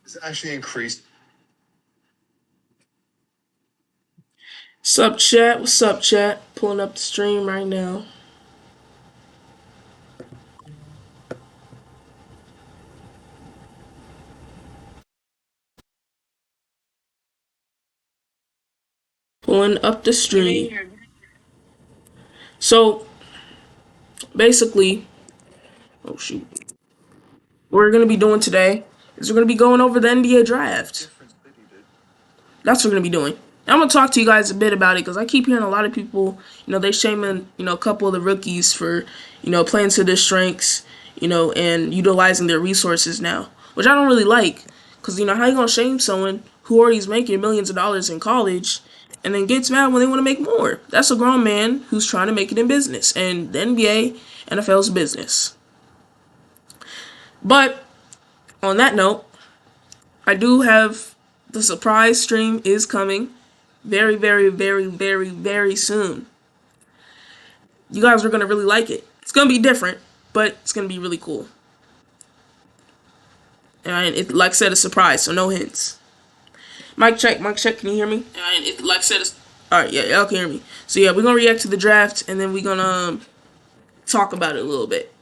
It's actually increased. Sup chat? What's up chat? Pulling up the stream right now. Pulling up the stream. So basically, oh shoot, what we're gonna be doing today is we're gonna be going over the NBA draft. That's what we're gonna be doing. I'm gonna talk to you guys a bit about it because I keep hearing a lot of people, they shaming, a couple of the rookies for, playing to their strengths, and utilizing their resources now, which I don't really like. Because, how you gonna shame someone who already is making millions of dollars in college and then gets mad when they want to make more? That's a grown man who's trying to make it in business, and the NBA, NFL's business. But on that note, I do have the surprise stream is coming very, very, very, very, very soon. You guys are going to really like it. It's going to be different, but it's going to be really cool. And it, like I said, a surprise, so no hints. Mic check, can you hear me? And it, like I said, alright, yeah, y'all can hear me. So yeah, we're going to react to the draft, and then we're going to talk about it a little bit.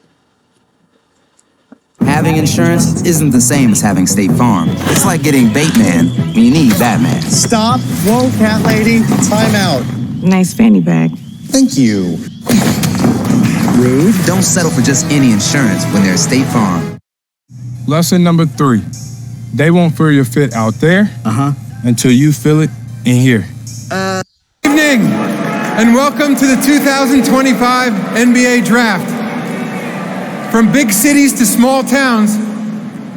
Having insurance isn't the same as having State Farm. It's like getting Bateman when you need Batman. Stop. Whoa, cat lady. Time out. Nice fanny bag. Thank you. Rude. Don't settle for just any insurance when there's State Farm. Lesson number 3. They won't feel your fit out there until you feel it in here. Good evening, and welcome to the 2025 NBA Draft. From big cities to small towns,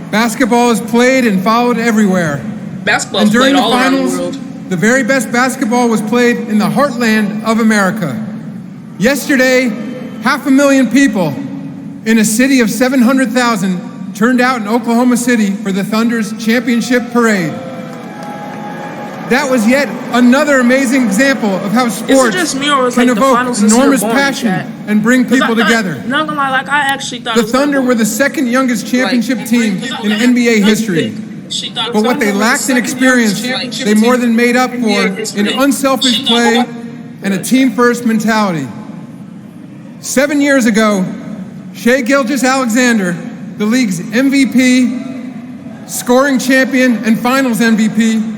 basketball is played and followed everywhere. Basketball and is during played the all around the finals, world. the very best basketball was played in the heartland of America. Yesterday, 500,000 people in a city of 700,000 turned out in Oklahoma City for the Thunder's championship parade. That was yet another amazing example of how sports can evoke enormous passion and bring people together. Not gonna lie, like I actually thought the Thunder were the second youngest championship team in NBA history. But what they lacked in experience, they more than made up for in unselfish play and a team-first mentality. 7 years ago, Shai Gilgeous-Alexander, the league's MVP, scoring champion, and finals MVP,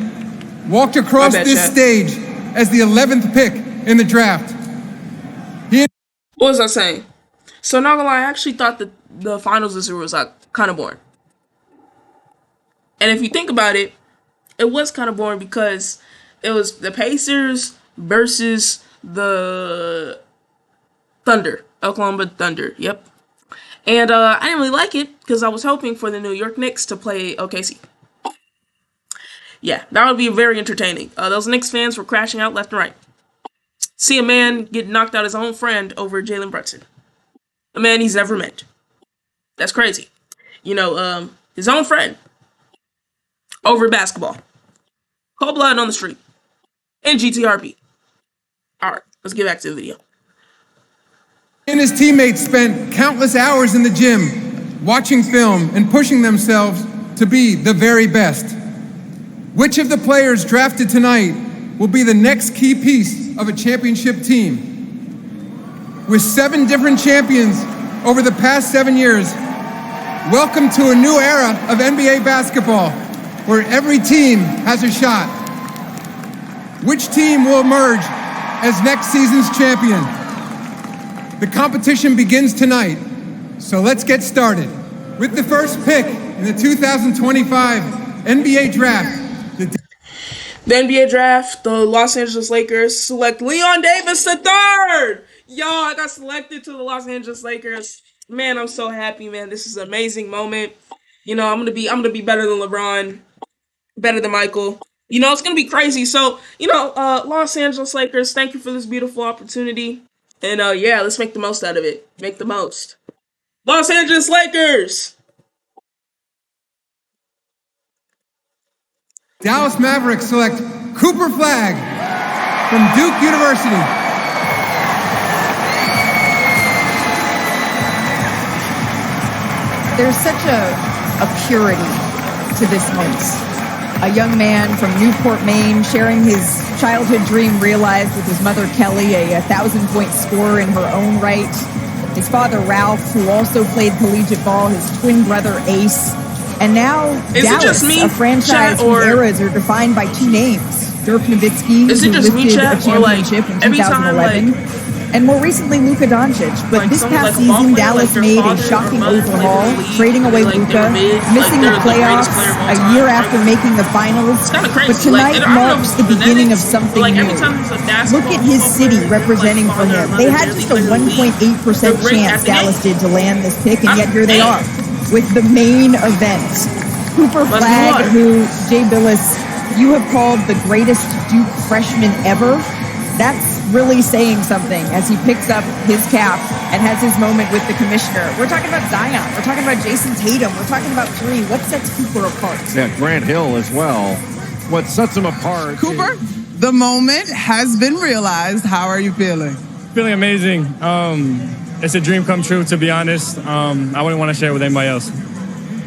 walked across this stage as the 11th pick in the draft. What was I saying? So not gonna lie, I actually thought that the finals this year was like kind of boring. And if you think about it, it was kind of boring because it was the Pacers versus the Thunder, Oklahoma Thunder. Yep. And I didn't really like it because I was hoping for the New York Knicks to play OKC. Yeah, that would be very entertaining. Those Knicks fans were crashing out left and right. See a man get knocked out his own friend over Jalen Brunson. A man he's never met. That's crazy. His own friend over basketball. Cold blood on the street. And GTRP. Alright, let's get back to the video. He and his teammates spent countless hours in the gym, watching film and pushing themselves to be the very best. Which of the players drafted tonight will be the next key piece of a championship team? With 7 different champions over the past 7 years, welcome to a new era of NBA basketball, where every team has a shot. Which team will emerge as next season's champion? The competition begins tonight, so let's get started. With the first pick in the 2025 NBA Draft, the NBA Draft, the Los Angeles Lakers select Leon Davis III. Yo, I got selected to the Los Angeles Lakers. Man, I'm so happy, man. This is an amazing moment. I'm gonna be better than LeBron, better than Michael. It's gonna be crazy. So, Los Angeles Lakers, thank you for this beautiful opportunity. And yeah, let's make the most out of it. Make the most. Los Angeles Lakers! Dallas Mavericks select Cooper Flagg from Duke University. There's such a purity to this moment. A young man from Newport, Maine, sharing his childhood dream realized with his mother, Kelly, a 1,000-point scorer in her own right. His father, Ralph, who also played collegiate ball, his twin brother, Ace. And now Is Dallas, it just me, a franchise chat, or- whose eras are defined by two names. Dirk Nowitzki, Is who it just me, lifted a chat, or, like, championship in every time, 2011. And more recently, Luka Doncic. But Like, this someone past like a ball season, player, Dallas like their made a father or shocking mother played in the overhaul, league, trading away like, Luka, they're mid, like, missing they're the the greatest playoffs player of all a time, year right? after making the finals. It's kind of crazy. But tonight I don't know marks if the beginning of genetics, something like, new. every time there's a basketball Look at his football city player, representing like, for father or him. mother They had barely just a played in the league. 1.8% They're great chance at the Dallas game. did to land this pick, and yet here they Damn. are with the main event. Cooper Let's Flagg, move on. who, Jay Billis, you have called the greatest Duke freshman ever. That's really saying something as he picks up his cap and has his moment with the commissioner. We're talking about Zion. We're talking about Jason Tatum. We're talking about Bree. What sets Cooper apart? Yeah, Grant Hill as well. What sets him apart? Cooper, the moment has been realized. How are you feeling? Feeling amazing. It's a dream come true, to be honest. I wouldn't want to share it with anybody else.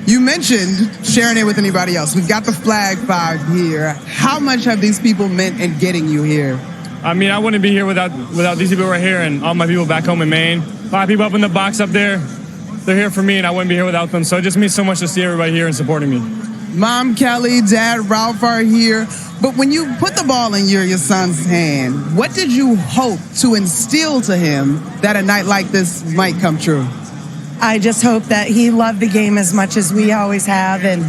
You mentioned sharing it with anybody else. We've got the Flag 5 here. How much have these people meant in getting you here? I mean, I wouldn't be here without these people right here and all my people back home in Maine. A lot of people up in the box up there. They're here for me, and I wouldn't be here without them. So it just means so much to see everybody here and supporting me. Mom, Kelly, Dad, Ralph are here. But when you put the ball in your son's hand, what did you hope to instill to him that a night like this might come true? I just hope that he loved the game as much as we always have. And,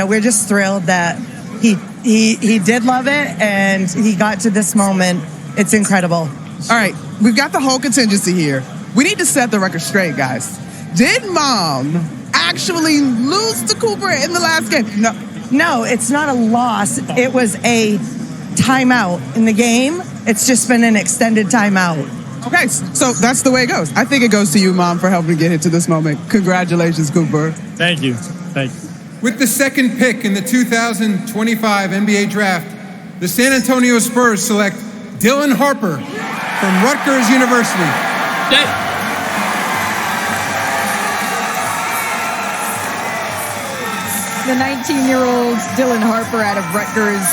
we're just thrilled that he did love it and he got to this moment. It's incredible. All right, we've got the whole contingency here. We need to set the record straight, guys. Did Mom actually lose to Cooper in the last game? No, it's not a loss. It was a timeout in the game. It's just been an extended timeout. Okay, so that's the way it goes. I think it goes to you, Mom, for helping get into this moment. Congratulations, Cooper. Thank you. Thank you. With the second pick in the 2025 NBA Draft, the San Antonio Spurs select Dylan Harper from Rutgers University. The 19-year-old Dylan Harper out of Rutgers.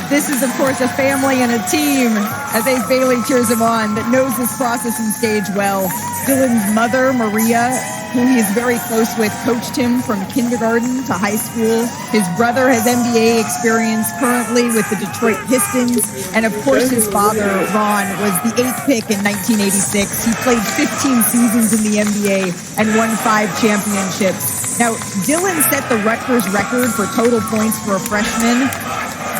This is, of course, a family and a team, as Ace Bailey cheers him on, that knows this process and stage well. Dylan's mother, Maria, who he is very close with, coached him from kindergarten to high school. His brother has NBA experience currently with the Detroit Pistons. And, of course, his father, Ron, was the 8th pick in 1986. He played 15 seasons in the NBA and won 5 championships. Now, Dylan set the Rutgers record for total points for a freshman,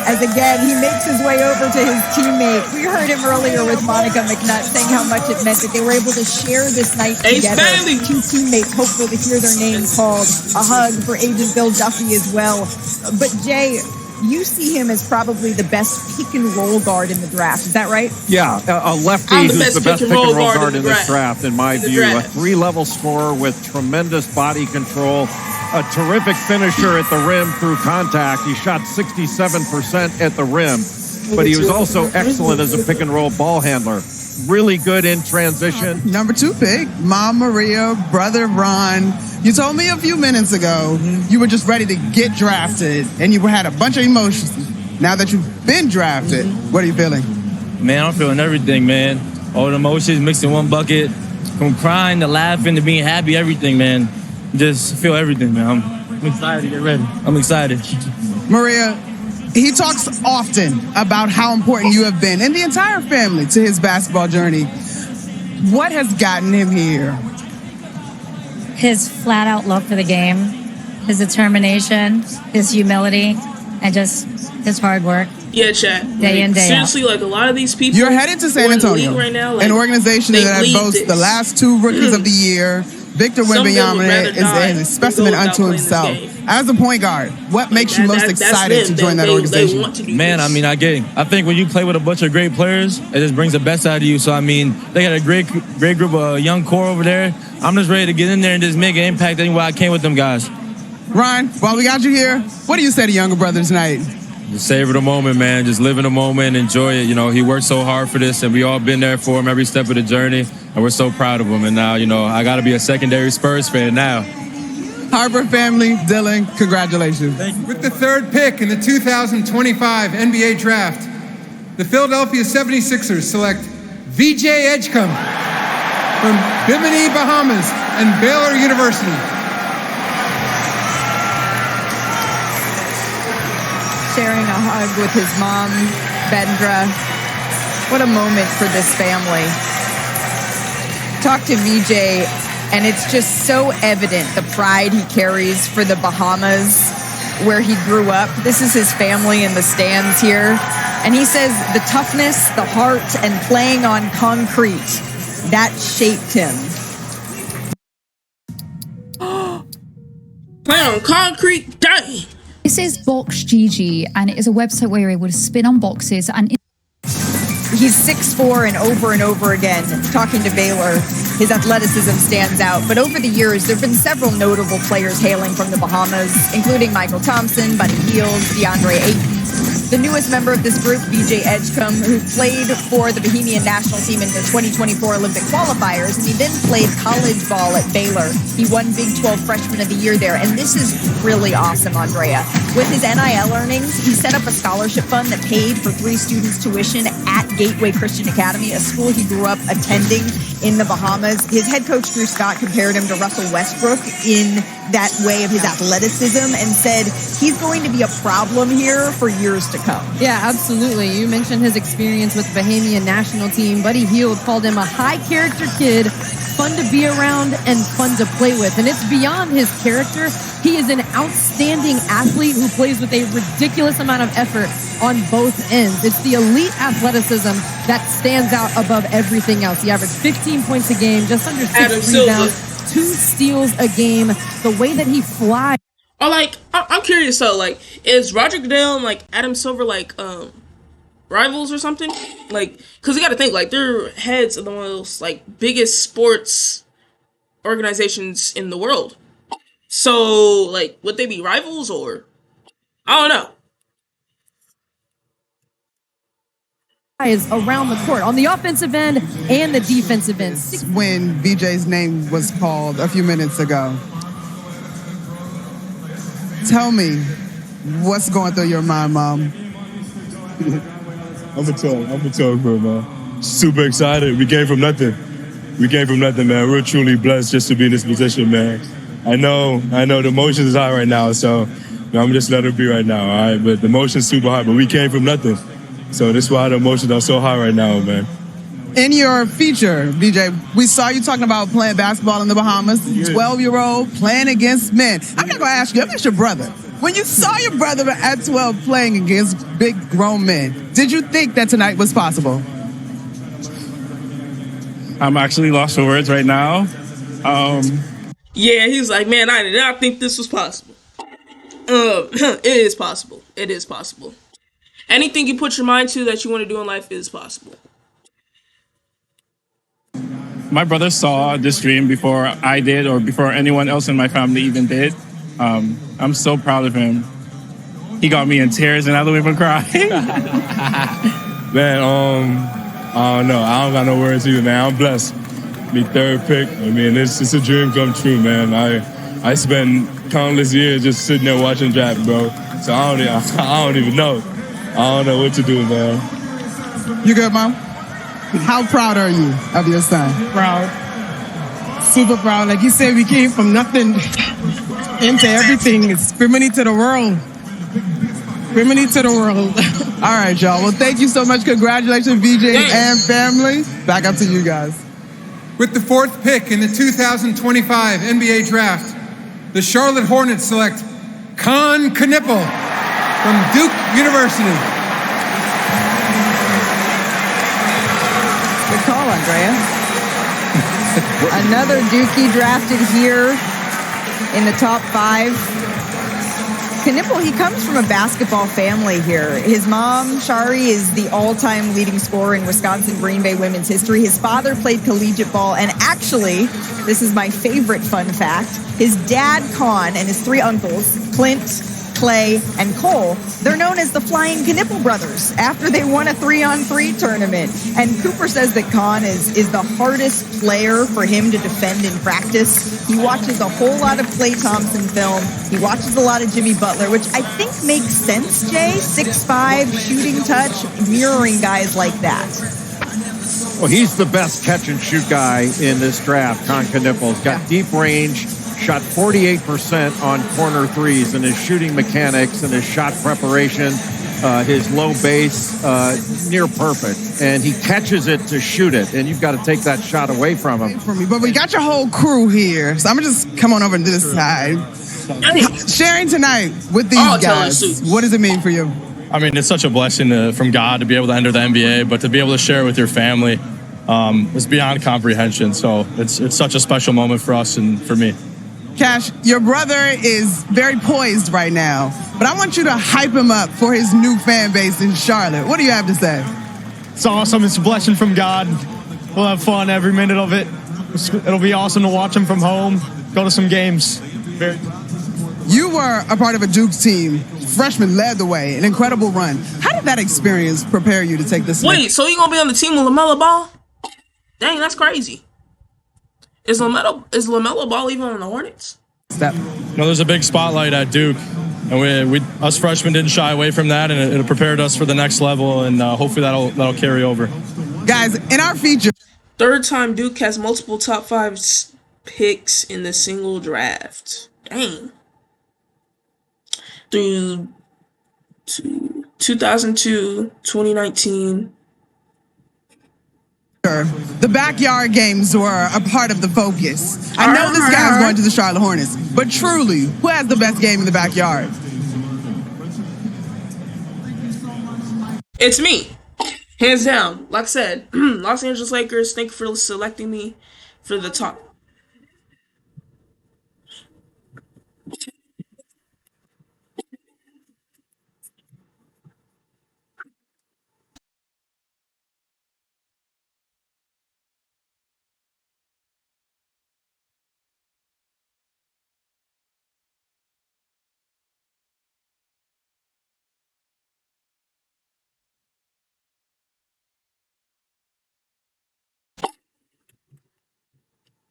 as again, he makes his way over to his teammate. We heard him earlier with Monica McNutt saying how much it meant that they were able to share this night together. Two teammates hopeful to hear their names called. A hug for Agent Bill Duffy as well. But Jay, you see him as probably the best pick and roll guard in the draft. Is that right? Yeah, a lefty who's the best pick and roll guard in this draft, in my view. A 3-level scorer with tremendous body control. A terrific finisher at the rim through contact. He shot 67% at the rim, but he was also excellent as a pick and roll ball handler. Really good in transition. Number 2 pick, Mom Maria, brother Ron. You told me a few minutes ago you were just ready to get drafted and you had a bunch of emotions. Now that you've been drafted, what are you feeling? Man, I'm feeling everything, man. All the emotions mixed in one bucket. From crying to laughing to being happy, everything, man. Just feel everything, man. I'm excited to get ready. I'm excited. Maria, he talks often about how important you have been and the entire family to his basketball journey. What has gotten him here? His flat out love for the game, his determination, his humility, and just his hard work. Yeah, chat. Day in, day seriously, out. like a lot of these people. You're headed to San Antonio, right now, like, an organization that boasts the last 2 rookies of the year. Victor Wembanyama is a specimen unto himself. As a point guard, what makes you most excited to join that organization? Man, I mean, I think when you play with a bunch of great players, it just brings the best out of you. So, I mean, they got a great group of young core over there. I'm just ready to get in there and just make an impact anywhere I can with them guys. Ryan, while we got you here, what do you say to younger brothers tonight? Just savor the moment, man. Just live in the moment, enjoy it. You know, he worked so hard for this, and we all been there for him every step of the journey, and we're so proud of him. And now, you know, I got to be a secondary Spurs fan now. Harper family, Dylan, congratulations. With the third pick in the 2025 NBA Draft, the Philadelphia 76ers select VJ Edgecombe from Bimini, Bahamas, and Baylor University. Sharing a hug with his mom, Bendra. What a moment for this family. Talk to VJ, and it's just so evident the pride he carries for the Bahamas, where he grew up. This is his family in the stands here. And he says the toughness, the heart, and playing on concrete, that shaped him. Playing on concrete, dang. This is Box GG, and it is a website where you're able to spin on boxes and. He's 6'4", and over again, talking to Baylor, his athleticism stands out. But over the years, there have been several notable players hailing from the Bahamas, including Michael Thompson, Buddy Hield, DeAndre Ayton. The newest member of this group, VJ Edgecombe, who played for the Bahamian national team in the 2024 Olympic qualifiers, and he then played college ball at Baylor. He won Big 12 Freshman of the Year there, and this is really awesome, Andrea. With his NIL earnings, he set up a scholarship fund that paid for 3 students' tuition at Gateway Christian Academy, a school he grew up attending in the Bahamas. His head coach, Drew Scott, compared him to Russell Westbrook in that way of his athleticism and said he's going to be a problem here for years to come. Yeah, absolutely. You mentioned his experience with the Bahamian national team. Buddy Hield called him a high-character kid, fun to be around and fun to play with. And it's beyond his character. He is an outstanding athlete who plays with a ridiculous amount of effort on both ends. It's the elite athleticism that stands out above everything else. He averaged 15 points a game, just under 6 rebounds, 2 steals a game. The way that he flies. Or like, I'm curious though, like, is Roger Goodell and like Adam Silver like rivals or something? Like, cause you got to think like they're heads of the one of those like biggest sports organizations in the world. So like, would they be rivals or I don't know. Is around the court on the offensive end and the defensive end. When VJ's name was called a few minutes ago, tell me what's going through your mind, Mom. I'm a talk, bro, man. Super excited. We came from nothing, man. We're truly blessed just to be in this position, man. I know the emotions is high right now, so I'm just let it be right now, all right? But the emotion's super high, but we came from nothing. So that's why the emotions are so high right now, man. In your feature, VJ, we saw you talking about playing basketball in the Bahamas, 12-year-old playing against men. I'm not going to ask you, I'm just your brother. When you saw your brother at 12 playing against big grown men, did you think that tonight was possible? I'm actually lost for words right now. Yeah, he was like, man, I did not think this was possible. It is possible. It is possible. Anything you put your mind to that you want to do in life is possible. My brother saw this dream before I did or before anyone else in my family even did. I'm so proud of him. He got me in tears and I don't even cry. Man, I don't know. I don't got no words either, man. I'm blessed. Be third pick. I mean, it's a dream come true, man. I spent countless years just sitting there watching draft, bro. So I don't even know. I don't know what to do, man. You good, Mom? How proud are you of your son? Proud. Super proud. Like you said, we came from nothing into everything. It's Bimini to the world. Bimini to the world. All right, y'all. Well, thank you so much. Congratulations, VJ and family. Back up to you guys. With the 4th pick in the 2025 NBA Draft, the Charlotte Hornets select Khan Knippel from Duke University. Good call, Andrea. Another Dookie drafted here in the top 5. Knippel, he comes from a basketball family here. His mom, Shari, is the all-time leading scorer in Wisconsin Green Bay women's history. His father played collegiate ball, and actually, this is my favorite fun fact, his dad, Con, and his 3 uncles, Clint, Clay, and Cole. They're known as the Flying Knipple Brothers after they won a 3-on-3 tournament. And Cooper says that Khan is the hardest player for him to defend in practice. He watches a whole lot of Klay Thompson film. He watches a lot of Jimmy Butler, which I think makes sense, Jay. 6'5", shooting touch, mirroring guys like that. Well, he's the best catch-and-shoot guy in this draft, Khan Knipples. Got deep range, shot 48% on corner threes, and his shooting mechanics and his shot preparation, his low base, near perfect. And he catches it to shoot it, and you've got to take that shot away from him. But we got your whole crew here, so I'm going to just come on over to this side. Sharing tonight with these guys, what does it mean for you? I mean, it's such a blessing from God to be able to enter the NBA, but to be able to share it with your family is beyond comprehension. So it's such a special moment for us and for me. Cash, your brother is very poised right now, but I want you to hype him up for his new fan base in Charlotte. What do you have to say? It's awesome. It's a blessing from God. We'll have fun every minute of it. It'll be awesome to watch him from home, go to some games. You were a part of a Duke team. Freshman led the way, an incredible run. How did that experience prepare you to take this? Wait, so you gonna be on the team with LaMelo Ball? Dang, that's crazy. Is LaMelo Ball even on the Hornets? There's a big spotlight at Duke, and we us freshmen didn't shy away from that, and it prepared us for the next level, and hopefully that'll carry over. Guys, in our feature, third time Duke has multiple top 5 picks in the single draft. Dang. Through 2002, 2019. The backyard games were a part of the focus. I know this guy's going to the Charlotte Hornets, but truly, who has the best game in the backyard? It's me. Hands down. Like I said, Los Angeles Lakers, thank you for selecting me for the top.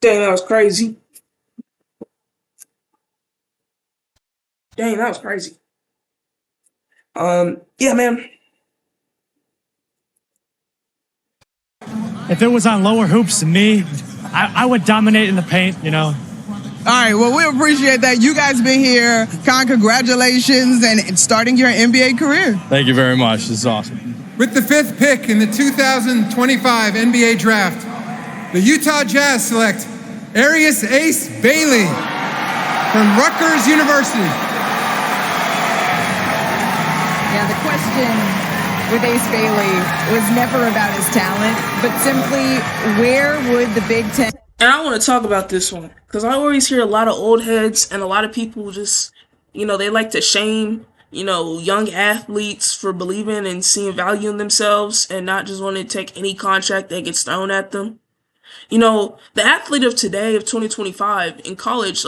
Dang, that was crazy. Dang, that was crazy. Yeah, man. If it was on lower hoops to me, I would dominate in the paint, you know. All right, well, we appreciate that. You guys been here. Con, congratulations and starting your NBA career. Thank you very much. This is awesome. With the 5th pick in the 2025 NBA Draft, the Utah Jazz select Arius Ace Bailey from Rutgers University. Yeah, the question with Ace Bailey was never about his talent, but simply where would the Big Ten... And I want to talk about this one because I always hear a lot of old heads and a lot of people just, they like to shame, young athletes for believing and seeing value in themselves and not just wanting to take any contract that gets thrown at them. The athlete of today, of 2025 in college,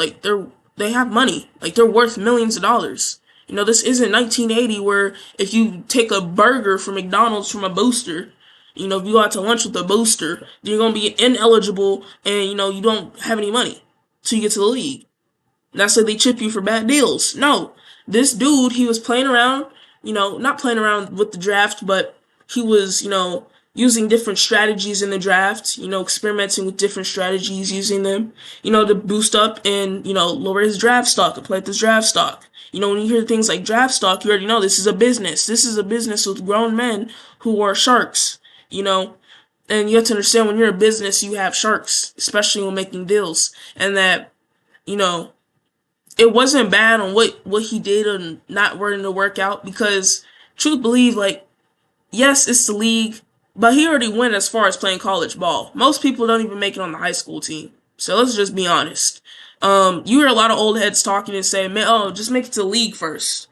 they have money. They're worth millions of dollars. This isn't 1980 where if you take a burger from McDonald's from a booster, if you go out to lunch with a booster, you're going to be ineligible and, you don't have any money till you get to the league. That's why they chip you for bad deals. No, this dude, he was playing around, not playing around with the draft, but he was, using different strategies in the draft, experimenting with different strategies, using them, to boost up and, lower his draft stock, inflate this draft stock. When you hear things like draft stock, you already know this is a business. This is a business with grown men who are sharks, and you have to understand when you're a business, you have sharks, especially when making deals. And that, it wasn't bad on what he did and not wanting to work out because truth believe, yes, it's the league, but he already went as far as playing college ball. Most people don't even make it on the high school team. So let's just be honest. You hear a lot of old heads talking and saying, man, just make it to the league first.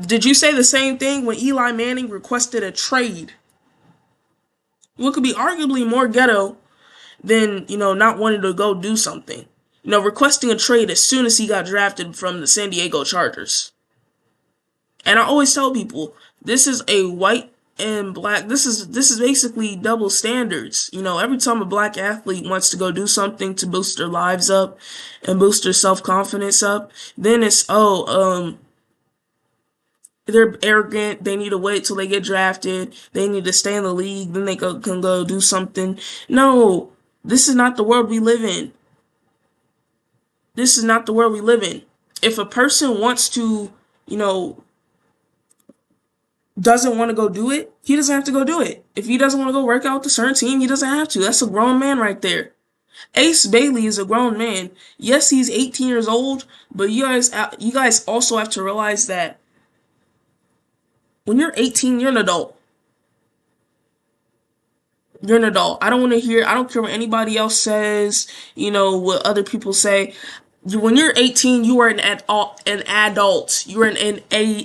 Did you say the same thing when Eli Manning requested a trade? What could be arguably more ghetto than, not wanting to go do something. Requesting a trade as soon as he got drafted from the San Diego Chargers. And I always tell people, this is a white and black, this is basically double standards. You know, every time a black athlete wants to go do something to boost their lives up and boost their self-confidence up, then it's, they're arrogant, they need to wait till they get drafted, they need to stay in the league, then they can go do something. No, this is not the world we live in. This is not the world we live in. If a person wants to, you know, doesn't want to go do it, he doesn't have to go do it. If he doesn't want to go work out with a certain team, he doesn't have to. That's a grown man right there. Ace Bailey is a grown man. Yes, he's 18 years old, but you guys also have to realize that when you're 18, you're an adult. You're an adult. I don't care what anybody else says, you know, what other people say. When you're 18, you are an adult. You are an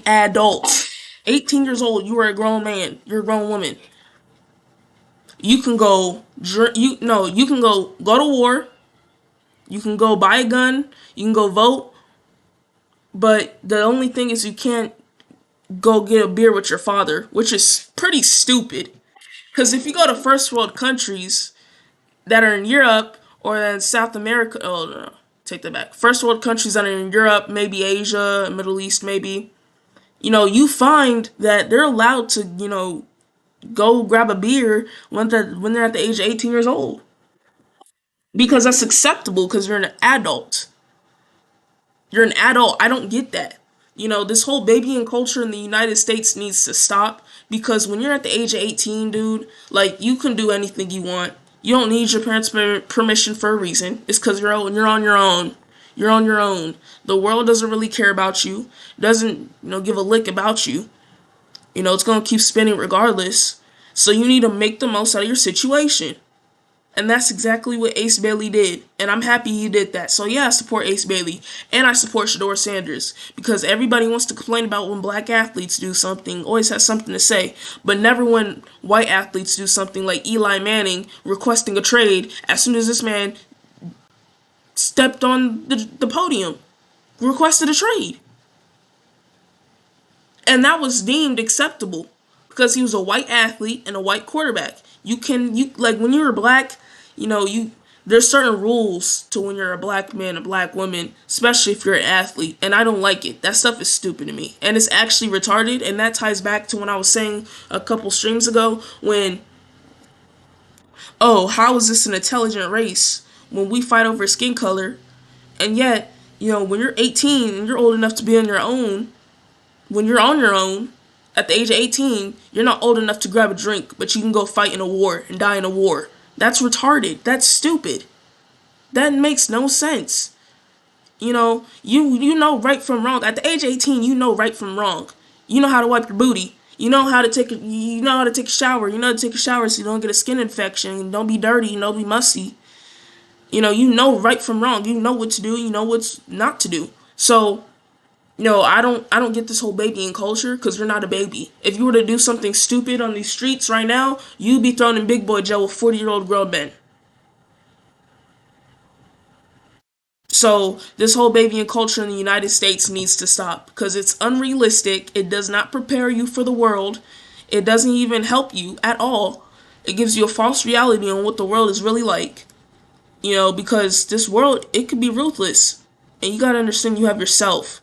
adult. 18 years old, you are a grown man. You're a grown woman. You can go you can go to war. You can go buy a gun. You can go vote. But the only thing is you can't go get a beer with your father, which is pretty stupid. Because if you go to first world countries that are in Europe or in South America, oh no, take that back. First world countries that are in Europe, maybe Asia, Middle East, maybe, you know, you find that they're allowed to, you know, go grab a beer when they're at the age of 18 years old. Because that's acceptable because you're an adult. You're an adult. I don't get that. You know, this whole babying culture in the United States needs to stop because when you're at the age of 18, dude, like, you can do anything you want. You don't need your parents' permission for a reason. It's because you're on your own. You're on your own. The world doesn't really care about you. Doesn't, you know, give a lick about you. You know, it's going to keep spinning regardless. So you need to make the most out of your situation. And that's exactly what Ace Bailey did. And I'm happy he did that. So yeah, I support Ace Bailey. And I support Shedeur Sanders. Because everybody wants to complain about when black athletes do something. Always has something to say. But never when white athletes do something like Eli Manning requesting a trade as soon as this man stepped on the podium. Requested a trade. And that was deemed acceptable. Because he was a white athlete and a white quarterback. You like when you're black, you know, there's certain rules to when you're a black man, a black woman, especially if you're an athlete, and I don't like it. That stuff is stupid to me, and it's actually retarded, and that ties back to when I was saying a couple streams ago when, oh, how is this an intelligent race when we fight over skin color, and yet, you know, when you're 18 and you're old enough to be on your own, when you're on your own, at the age of 18, you're not old enough to grab a drink, but you can go fight in a war and die in a war. That's retarded. That's stupid. That makes no sense. You know, you know right from wrong. At the age of 18, you know right from wrong. You know how to wipe your booty. You know how to take a shower. You know how to take a shower so you don't get a skin infection. Don't be dirty. Don't be musty. You know right from wrong. You know what to do. You know what's not to do. So, no, I don't get this whole babying culture because you're not a baby. If you were to do something stupid on these streets right now, you'd be thrown in big boy jail with 40-year-old grown men. So this whole babying culture in the United States needs to stop because it's unrealistic. It does not prepare you for the world. It doesn't even help you at all. It gives you a false reality on what the world is really like. You know, because this world, it could be ruthless. And you gotta understand you have yourself.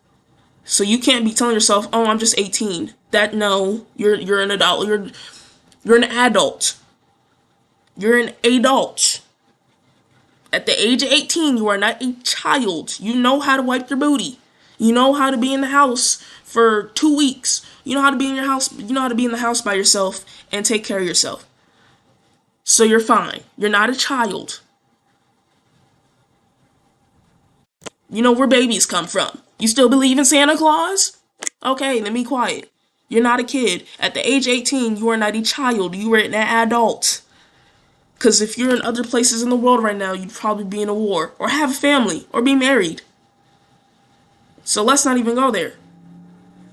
So you can't be telling yourself, "Oh, I'm just 18." No, you're an adult. You're an adult. You're an adult. At the age of 18, you are not a child. You know how to wipe your booty. You know how to be in the house for 2 weeks. You know how to be in your house. You know how to be in the house by yourself and take care of yourself. So you're fine. You're not a child. You know where babies come from. You still believe in Santa Claus? Okay, then be quiet. You're not a kid. At the age of 18, you are not a child. You are an adult. Because if you're in other places in the world right now, you'd probably be in a war, or have a family, or be married. So let's not even go there.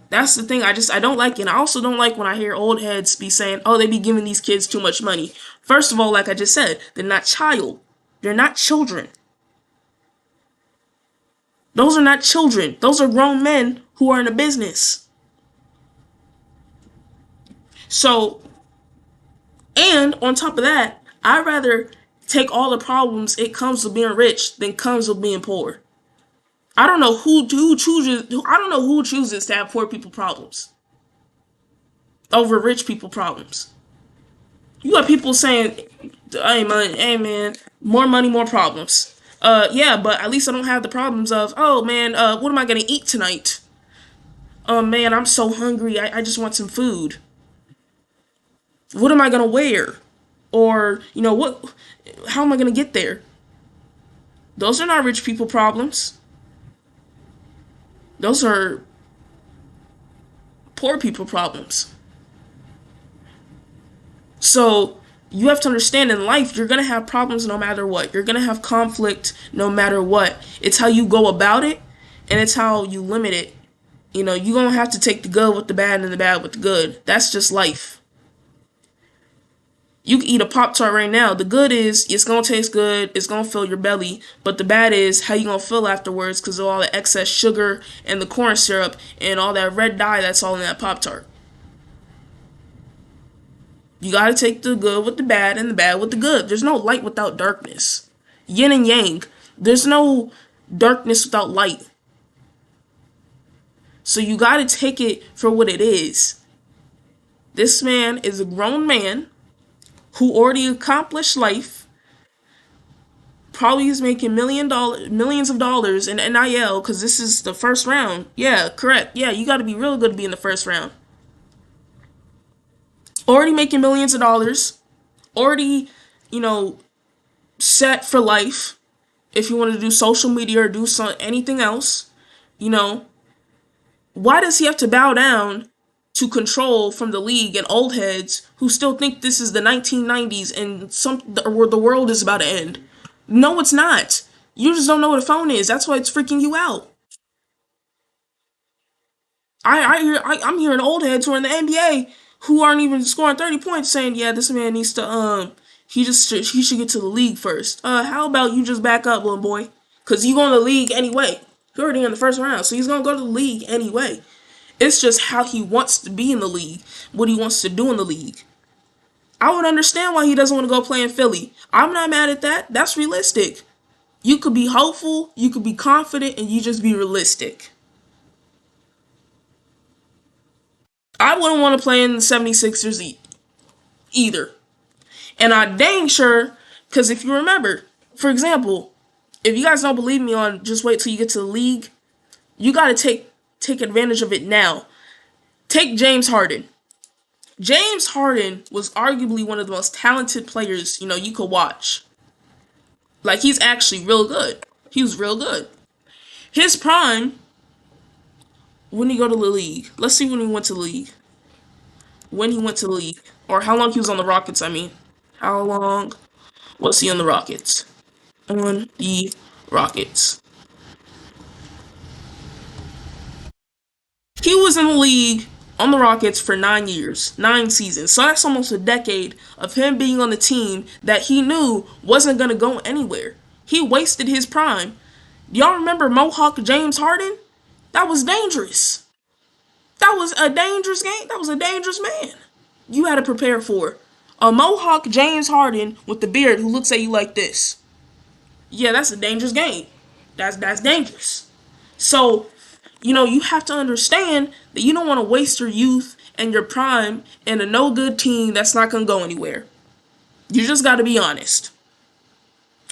That's the thing. I don't like it. And I also don't like when I hear old heads be saying, oh, they be giving these kids too much money. First of all, like I just said, they're not child. They're not children. Those are not children. Those are grown men who are in a business. So, and on top of that, I'd rather take all the problems it comes with being rich than comes with being poor. I don't know who chooses to have poor people problems over rich people problems. You got people saying, hey man, more money, more problems. Yeah, but at least I don't have the problems of, oh man, what am I gonna eat tonight? Oh man, I'm so hungry, I just want some food. What am I gonna wear? Or, how am I gonna get there? Those are not rich people problems. Those are poor people problems. So, you have to understand in life, you're going to have problems no matter what. You're going to have conflict no matter what. It's how you go about it, and it's how you limit it. You're going to have to take the good with the bad and the bad with the good. That's just life. You can eat a Pop-Tart right now. The good is, it's going to taste good, it's going to fill your belly, but the bad is how you going to feel afterwards because of all the excess sugar and the corn syrup and all that red dye that's all in that Pop-Tart. You gotta take the good with the bad and the bad with the good. There's no light without darkness. Yin and yang. There's no darkness without light. So you gotta take it for what it is. This man is a grown man who already accomplished life. Probably is making millions of dollars in NIL because this is the first round. Yeah, correct. Yeah, you gotta be real good to be in the first round. Already making millions of dollars, already, set for life. If you want to do social media or do anything else, why does he have to bow down to control from the league and old heads who still think this is the 1990s and the world is about to end? No, it's not. You just don't know what a phone is. That's why it's freaking you out. I'm hearing old heads who are in the NBA who aren't even scoring 30 points saying, yeah, this man needs to, he should get to the league first. How about you just back up, little boy? Because you going to the league anyway. You're already in the first round, so he's going to go to the league anyway. It's just how he wants to be in the league, what he wants to do in the league. I would understand why he doesn't want to go play in Philly. I'm not mad at that. That's realistic. You could be hopeful, you could be confident, and you just be realistic. I wouldn't want to play in the 76ers either. And I dang sure, because if you remember, for example, if you guys don't believe me on just wait till you get to the league, you got to take advantage of it now. Take James Harden. James Harden was arguably one of the most talented players, you could watch. Like, he's actually real good. He was real good. His prime, when he go to the league? Let's see when he went to the league. When he went to the league. Or how long he was on the Rockets, I mean. How long was he on the Rockets? On the Rockets. He was in the league on the Rockets for 9 years. 9 seasons. So that's almost a decade of him being on the team that he knew wasn't going to go anywhere. He wasted his prime. Y'all remember Mohawk James Harden? That was dangerous. That was a dangerous game. That was a dangerous man. You had to prepare for a Mohawk James Harden with the beard who looks at you like this. Yeah, that's a dangerous game. That's dangerous. So, you have to understand that you don't want to waste your youth and your prime in a no-good team that's not going to go anywhere. You just got to be honest.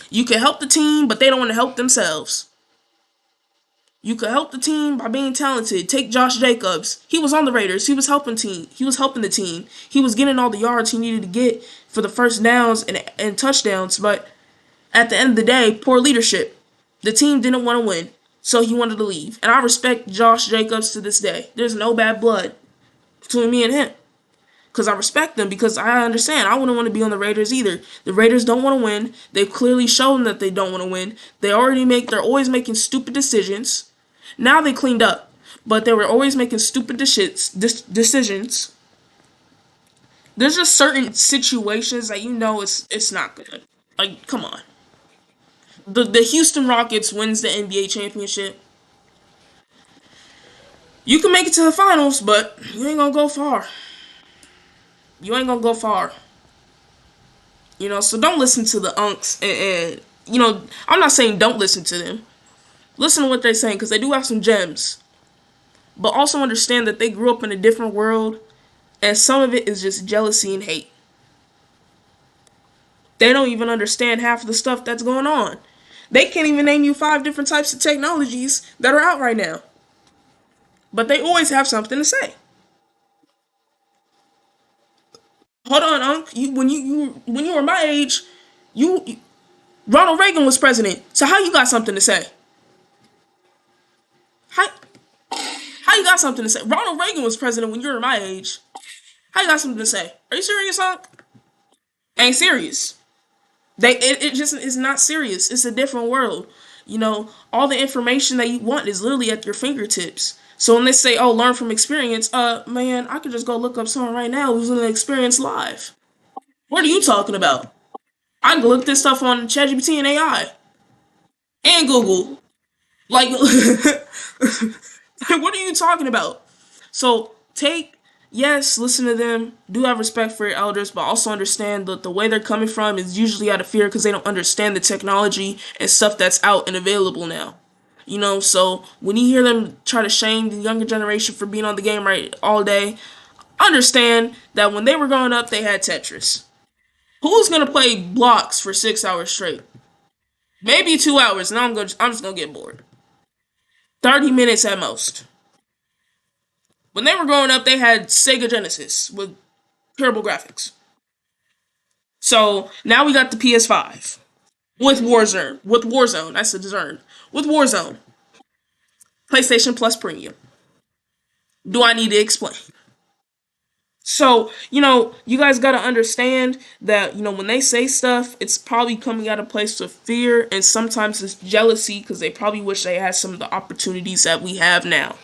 You can help the team, but they don't want to help themselves. You could help the team by being talented. Take Josh Jacobs. He was on the Raiders. He was helping the team. He was getting all the yards he needed to get for the first downs and touchdowns. But at the end of the day, poor leadership. The team didn't want to win, so he wanted to leave. And I respect Josh Jacobs to this day. There's no bad blood between me and him. Because I respect them, because I understand. I wouldn't want to be on the Raiders either. The Raiders don't want to win. They've clearly shown that they don't want to win. They're always making stupid decisions. Now they cleaned up, but they were always making stupid decisions. There's just certain situations that it's not good. Like, come on. The Houston Rockets wins the NBA championship. You can make it to the finals, but you ain't gonna go far. you ain't gonna go far. You know, so don't listen to the unks. And you know, I'm not saying don't listen to them. Listen to what they're saying, because they do have some gems. But also understand that they grew up in a different world, and some of it is just jealousy and hate. They don't even understand half of the stuff that's going on. They can't even name you 5 different types of technologies that are out right now. But they always have something to say. Hold on, Unc. When you were my age, Ronald Reagan was president. So how you got something to say? How you got something to say? Ronald Reagan was president when you were my age. How you got something to say? Are you serious, Unc? Ain't serious. It just is not serious. It's a different world. You know, all the information that you want is literally at your fingertips. So when they say, oh, learn from experience, man, I could just go look up someone right now who's in the experience live. What are you talking about? I can look this stuff on ChatGPT and AI. And Google. Like, what are you talking about? So listen to them, do have respect for your elders, but also understand that the way they're coming from is usually out of fear because they don't understand the technology and stuff that's out and available now. You know, so when you hear them try to shame the younger generation for being on the game right all day, understand that when they were growing up, they had Tetris. Who's gonna play blocks for 6 hours straight? Maybe 2 hours, and I'm just gonna get bored. 30 minutes at most. When they were growing up, they had Sega Genesis with terrible graphics. So now we got the PS5 with Warzone. I said Zern. With Warzone. PlayStation Plus Premium. Do I need to explain? So, you know, you guys got to understand that, you know, when they say stuff, it's probably coming out of a place of fear, and sometimes it's jealousy because they probably wish they had some of the opportunities that we have now.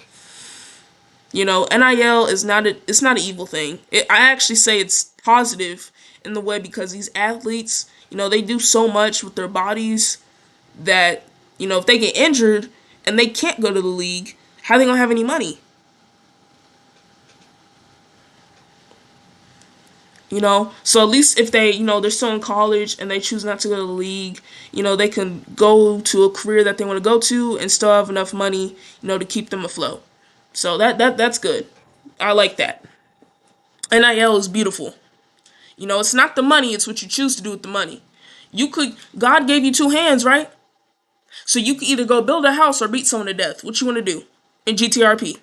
You know, NIL is it's not an evil thing. I actually say it's positive in the way because these athletes, you know, they do so much with their bodies that, you know, if they get injured and they can't go to the league, how are they going to have any money? You know, so at least if they, you know, they're still in college and they choose not to go to the league, you know, they can go to a career that they want to go to and still have enough money, you know, to keep them afloat. So that's good. I like that. NIL is beautiful. You know, it's not the money, it's what you choose to do with the money. God gave you 2 hands, right? So you can either go build a house or beat someone to death. What you want to do in GTRP?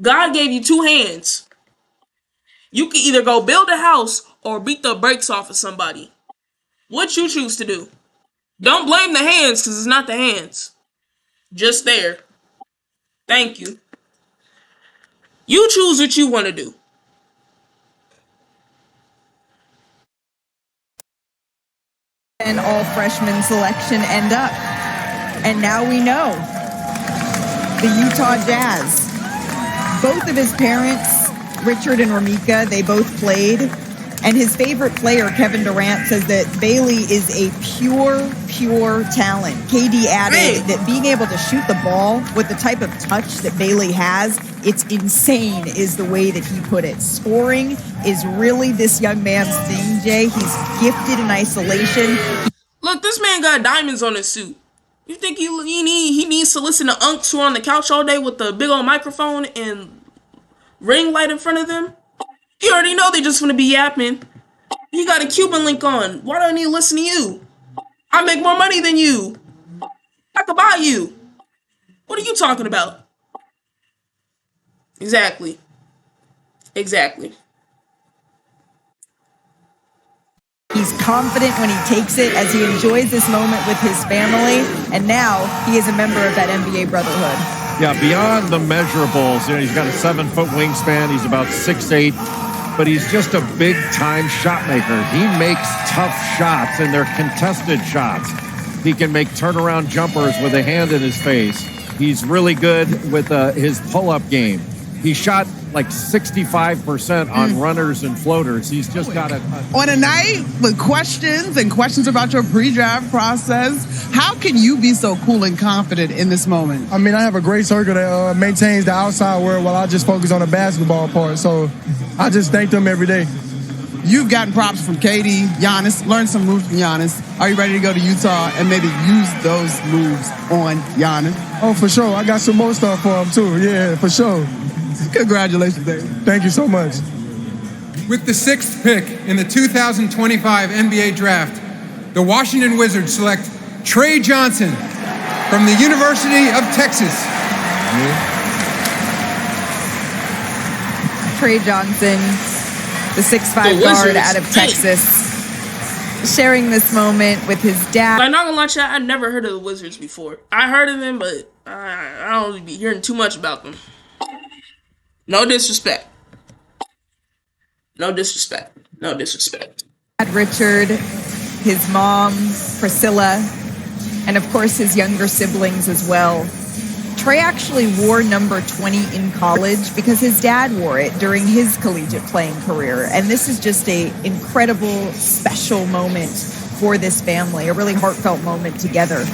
God gave you 2 hands. You can either go build a house or beat the brakes off of somebody. What you choose to do? Don't blame the hands because it's not the hands. Just there. Thank you. You choose what you want to do. And all freshman selection end up. And now we know. The Utah Jazz. Both of his parents, Richard and Ramika, they both played. And his favorite player, Kevin Durant, says that Bailey is a pure talent. KD added that being able to shoot the ball with the type of touch that Bailey has, it's insane is the way that he put it. Scoring is really this young man's thing, Jay. He's gifted in isolation. Look, this man got diamonds on his suit. You think he needs to listen to unks who are on the couch all day with the big old microphone and ring light in front of them? You already know they just want to be yapping. You got a Cuban link on. Why do I need to listen to you? I make more money than you. I could buy you. What are you talking about? Exactly. He's confident when he takes it as he enjoys this moment with his family. And now he is a member of that NBA brotherhood. Yeah, beyond the measurables, you know, he's got a 7-foot wingspan. He's about 6'8", but he's just a big-time shot maker. He makes tough shots, and they're contested shots. He can make turnaround jumpers with a hand in his face. He's really good with his pull-up game. He shot like 65% on runners and floaters. He's just got a On a night with questions about your pre-draft process, how can you be so cool and confident in this moment? I mean, I have a great circle that maintains the outside world while I just focus on the basketball part. So I just thank them every day. You've gotten props from KD, Giannis, learned some moves from Giannis. Are you ready to go to Utah and maybe use those moves on Giannis? Oh, for sure. I got some more stuff for him, too. Yeah, for sure. Congratulations, Dave. Thank you so much. With the 6th pick in the 2025 NBA Draft, the Washington Wizards select Trey Johnson from the University of Texas. Trey Johnson, the 6'5" guard out of Texas, sharing this moment with his dad. I'm not gonna lie to you, I never heard of the Wizards before. I heard of them, but I don't really be hearing too much about them. No disrespect. No disrespect. No disrespect. Richard, his mom, Priscilla, and of course his younger siblings as well. Trey actually wore number 20 in college because his dad wore it during his collegiate playing career. And this is just an incredible, special moment for this family, a really heartfelt moment together.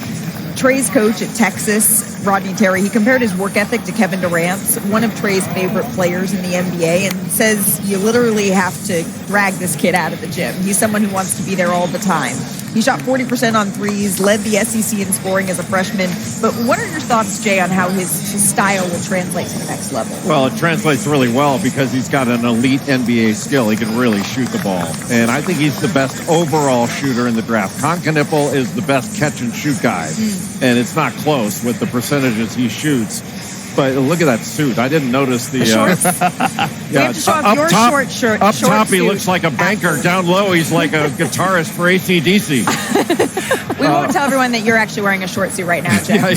Trey's coach at Texas, Rodney Terry, he compared his work ethic to Kevin Durant's, one of Trey's favorite players in the NBA, and says you literally have to drag this kid out of the gym. He's someone who wants to be there all the time. He shot 40% on threes, led the SEC in scoring as a freshman. But what are your thoughts, Jay, on how his style will translate to the next level? Well, it translates really well because he's got an elite NBA skill. He can really shoot the ball. And I think he's the best overall shooter in the draft. Konkanippel is the best catch-and-shoot guy. And it's not close with the percentages he shoots. But look at that suit. I didn't notice the shorts. We have to show off your short shirt. Up top, he looks like a banker. Down low, he's like a guitarist for AC/DC. We won't tell everyone that you're actually wearing a short suit right now, Jay.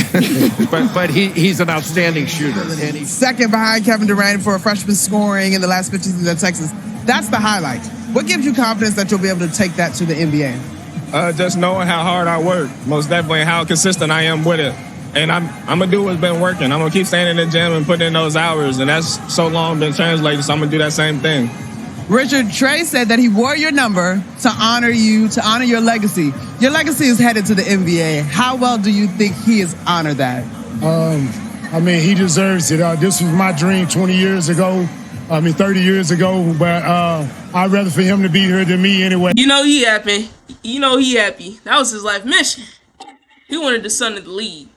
but he's an outstanding shooter. And Second behind Kevin Durant for a freshman scoring in the last 50 seasons at Texas. That's the highlight. What gives you confidence that you'll be able to take that to the NBA? Just knowing how hard I work, most definitely how consistent I am with it. And I'm going to do what's been working. I'm going to keep staying in the gym and putting in those hours. And that's so long been translated, so I'm going to do that same thing. Richard, Trey said that he wore your number to honor you, to honor your legacy. Your legacy is headed to the NBA. How well do you think he has honored that? I mean, he deserves it. This was my dream 20 years ago. 30 years ago. But I'd rather for him to be here than me anyway. You know he happy. That was his life mission. He wanted the son of the league.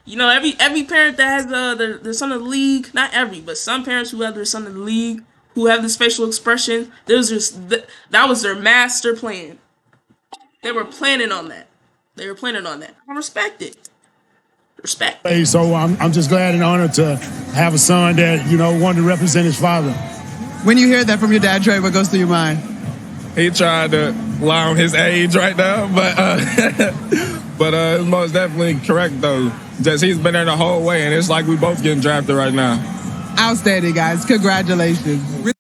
You know, every parent that has their son of the league, not every, but some parents who have their son of the league, who have this facial expression, that was their master plan. They were planning on that. I respect it. Respect. Hey, so I'm just glad and honored to have a son that, wanted to represent his father. When you hear that from your dad, Trey, what goes through your mind? He tried to lie on his age right now, but it's most definitely correct, though. Just he's been there the whole way, and it's like we both getting drafted right now. Outstanding, guys. Congratulations.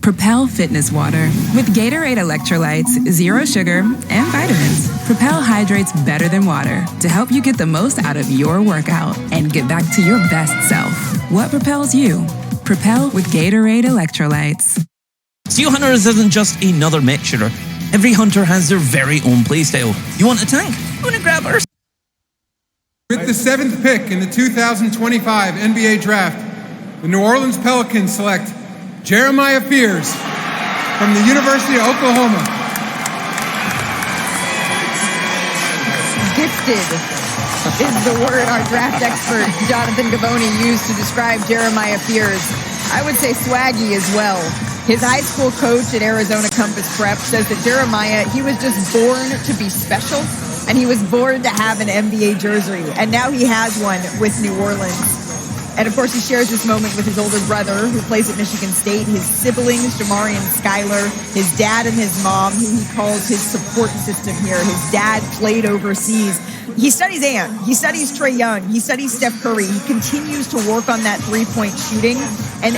Propel Fitness Water. With Gatorade electrolytes, zero sugar, and vitamins, Propel hydrates better than water to help you get the most out of your workout and get back to your best self. What propels you? Propel with Gatorade electrolytes. Steel Hunters isn't just another mech shooter. Every hunter has their very own playstyle. You want a tank? You want to grab ours? With the 7th pick in the 2025 NBA Draft, the New Orleans Pelicans select Jeremiah Fears from the University of Oklahoma. Gifted is the word our draft expert Jonathan Gavoni used to describe Jeremiah Fears. I would say swaggy as well. His high school coach at Arizona Compass Prep says that Jeremiah, he was just born to be special, and he was born to have an NBA jersey, and now he has one with New Orleans. And of course, he shares this moment with his older brother, who plays at Michigan State, his siblings, Jamari and Skylar, his dad and his mom, who he calls his support system here. His dad played overseas. He studies Ant. He studies Trae Young. He studies Steph Curry. He continues to work on that three-point shooting. And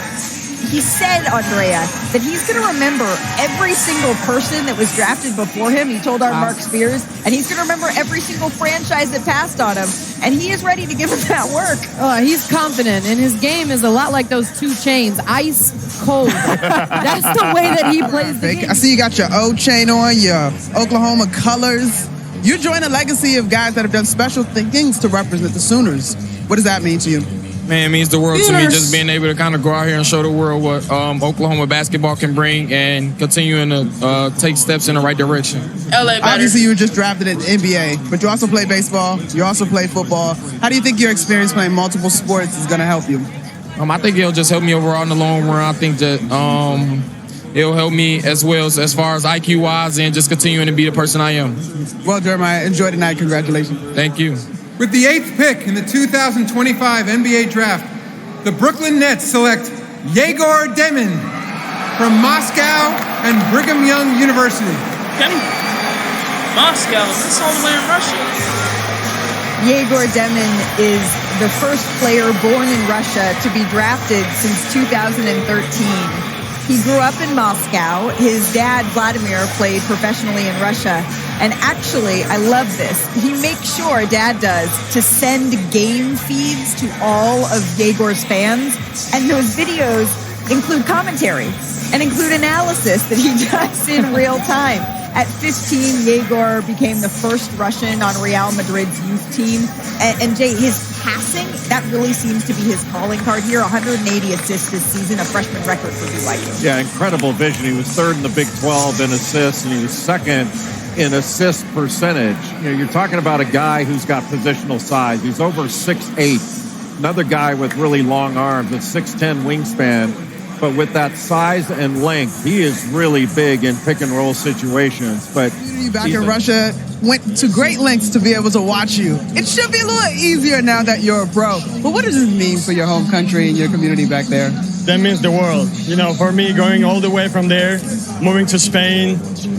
He said, Andrea, that he's going to remember every single person that was drafted before him. He told our Mark Spears, and he's going to remember every single franchise that passed on him, and he is ready to give him that work. He's confident, and his game is a lot like those 2 Chainz, ice cold. That's the way that he plays the game. I see you got your O chain on, your Oklahoma colors. You join a legacy of guys that have done special things to represent the Sooners. What does that mean to you? Man, it means the world to me, just being able to kind of go out here and show the world what Oklahoma basketball can bring and continuing to take steps in the right direction. LA better. Obviously, you were just drafted in the NBA, but you also play baseball, you also play football. How do you think your experience playing multiple sports is going to help you? I think it'll just help me overall in the long run. I think that it'll help me as well as far as IQ-wise and just continuing to be the person I am. Well, Jeremiah, enjoy the night. Congratulations. Thank you. With the 8th pick in the 2025 NBA Draft, the Brooklyn Nets select Yegor Demin from Moscow and Brigham Young University. Okay. Moscow, this all the way in Russia. Yegor Demin is the first player born in Russia to be drafted since 2013. He grew up in Moscow. His dad, Vladimir, played professionally in Russia. And actually, I love this. He makes sure, Dad does, to send game feeds to all of Yegor's fans. And those videos include commentary and include analysis that he does in real time. At 15, Yegor became the first Russian on Real Madrid's youth team. And Jay, his passing, that really seems to be his calling card here. 180 assists this season, a freshman record for BYU. Yeah, incredible vision. He was 3rd in the Big 12 in assists, and he was 2nd in assist percentage. You know, you're talking about a guy who's got positional size. He's over 6'8". Another guy with really long arms, a 6'10" wingspan. But with that size and length, he is really big in pick and roll situations. But you back in Russia went to great lengths to be able to watch you. It should be a little easier now that you're a pro. But what does this mean for your home country and your community back there? That means the world. You know, for me, going all the way from there, moving to Spain,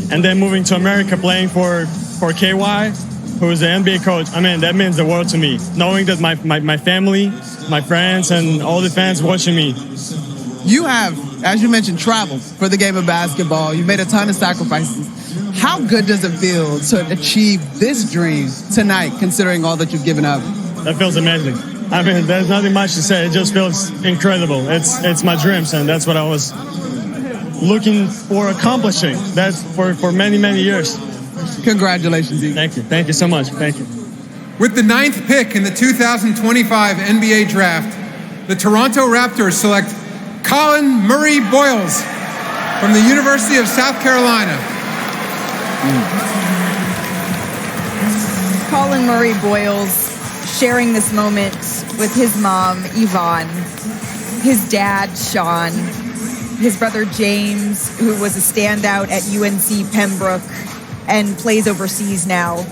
and then moving to America, playing for KY, who is the NBA coach. I mean, that means the world to me. Knowing that my family, my friends, and all the fans watching me. You have, as you mentioned, traveled for the game of basketball. You made a ton of sacrifices. How good does it feel to achieve this dream tonight, considering all that you've given up? That feels amazing. I mean, there's nothing much to say. It just feels incredible. It's my dreams, and that's what I was looking for accomplishing. That's for many, many years. Congratulations, Ian. Thank you. Thank you so much. Thank you. With the 9th pick in the 2025 NBA Draft, the Toronto Raptors select Colin Murray Boyles from the University of South Carolina. Colin Murray Boyles sharing this moment with his mom, Yvonne, his dad, Sean, his brother, James, who was a standout at UNC Pembroke and plays overseas now.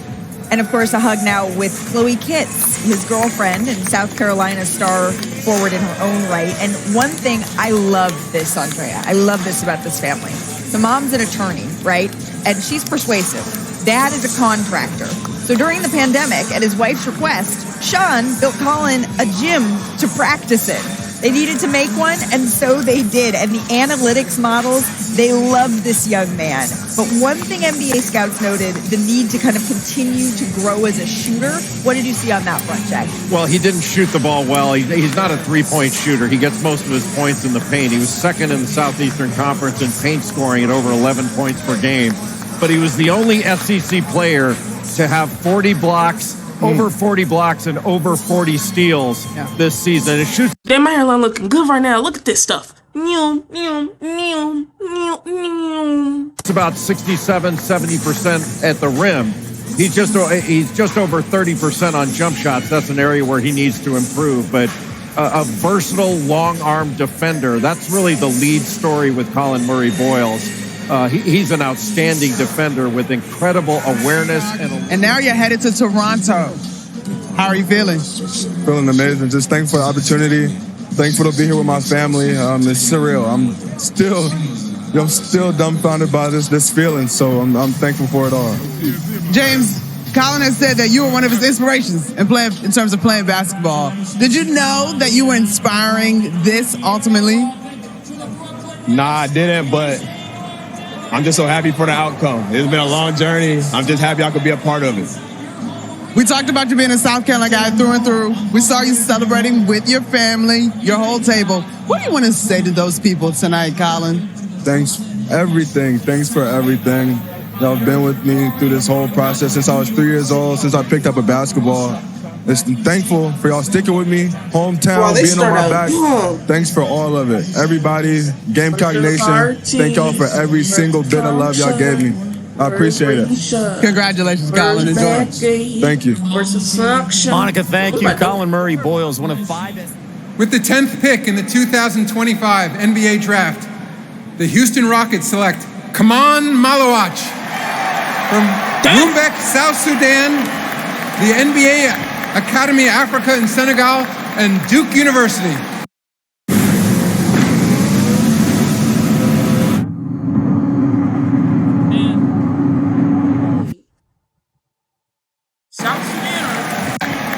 And of course, a hug now with Chloe Kitts, his girlfriend and South Carolina star forward in her own right. And one thing, I love this, Andrea. I love this about this family. The mom's an attorney, right? And she's persuasive. Dad is a contractor. So during the pandemic, at his wife's request, Sean built Colin a gym to practice in. They needed to make one, and so they did. And the analytics models, they loved this young man. But one thing NBA scouts noted, the need to kind of continue to grow as a shooter. What did you see on that front, Jack? Well, he didn't shoot the ball well. He's not a three-point shooter. He gets most of his points in the paint. He was 2nd in the Southeastern Conference in paint scoring at over 11 points per game. But he was the only SEC player to have 40 blocks, over 40 blocks, and over 40 steals this season. It shoots. Damn, my hairline looking good right now. Look at this stuff. It's about 67-70% at the rim. He's just over 30% on jump shots. That's an area where he needs to improve. But a versatile, long-arm defender. That's really the lead story with Colin Murray Boyles. He's an outstanding defender with incredible awareness. And now you're headed to Toronto. How are you feeling? Feeling amazing. Just thankful for the opportunity. Thankful to be here with my family. It's surreal. I'm still dumbfounded by this feeling, so I'm thankful for it all. James, Colin has said that you were one of his inspirations in terms of playing basketball. Did you know that you were inspiring this ultimately? Nah, I didn't, but I'm just so happy for the outcome. It's been a long journey. I'm just happy I could be a part of it. We talked about you being a South Carolina guy through and through. We saw you celebrating with your family, your whole table. What do you want to say to those people tonight, Colin? Thanks everything. Thanks for everything. Y'all have been with me through this whole process since I was 3 years old, since I picked up a basketball. Just thankful for y'all sticking with me, hometown, being on my back. Thanks for all of it. Everybody, Gamecock Nation, thank y'all for every single bit of love y'all gave me. I appreciate it. Congratulations, Colin. Enjoy. Thank you. Monica, thank you. Colin Murray Boyles, one of 5. With the 10th pick in the 2025 NBA Draft, the Houston Rockets select Kaman Malawach from Rumbek, South Sudan, the NBA Academy Africa in Senegal, and Duke University.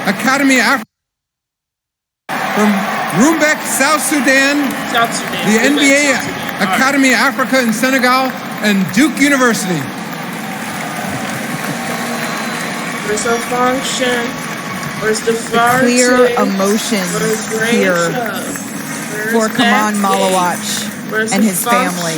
Academy Africa from Rumbek, South Sudan, the NBA Academy Africa in Senegal, and Duke University. Where's the function? Where's the Clear emotion here for Kaman Malawach and his family.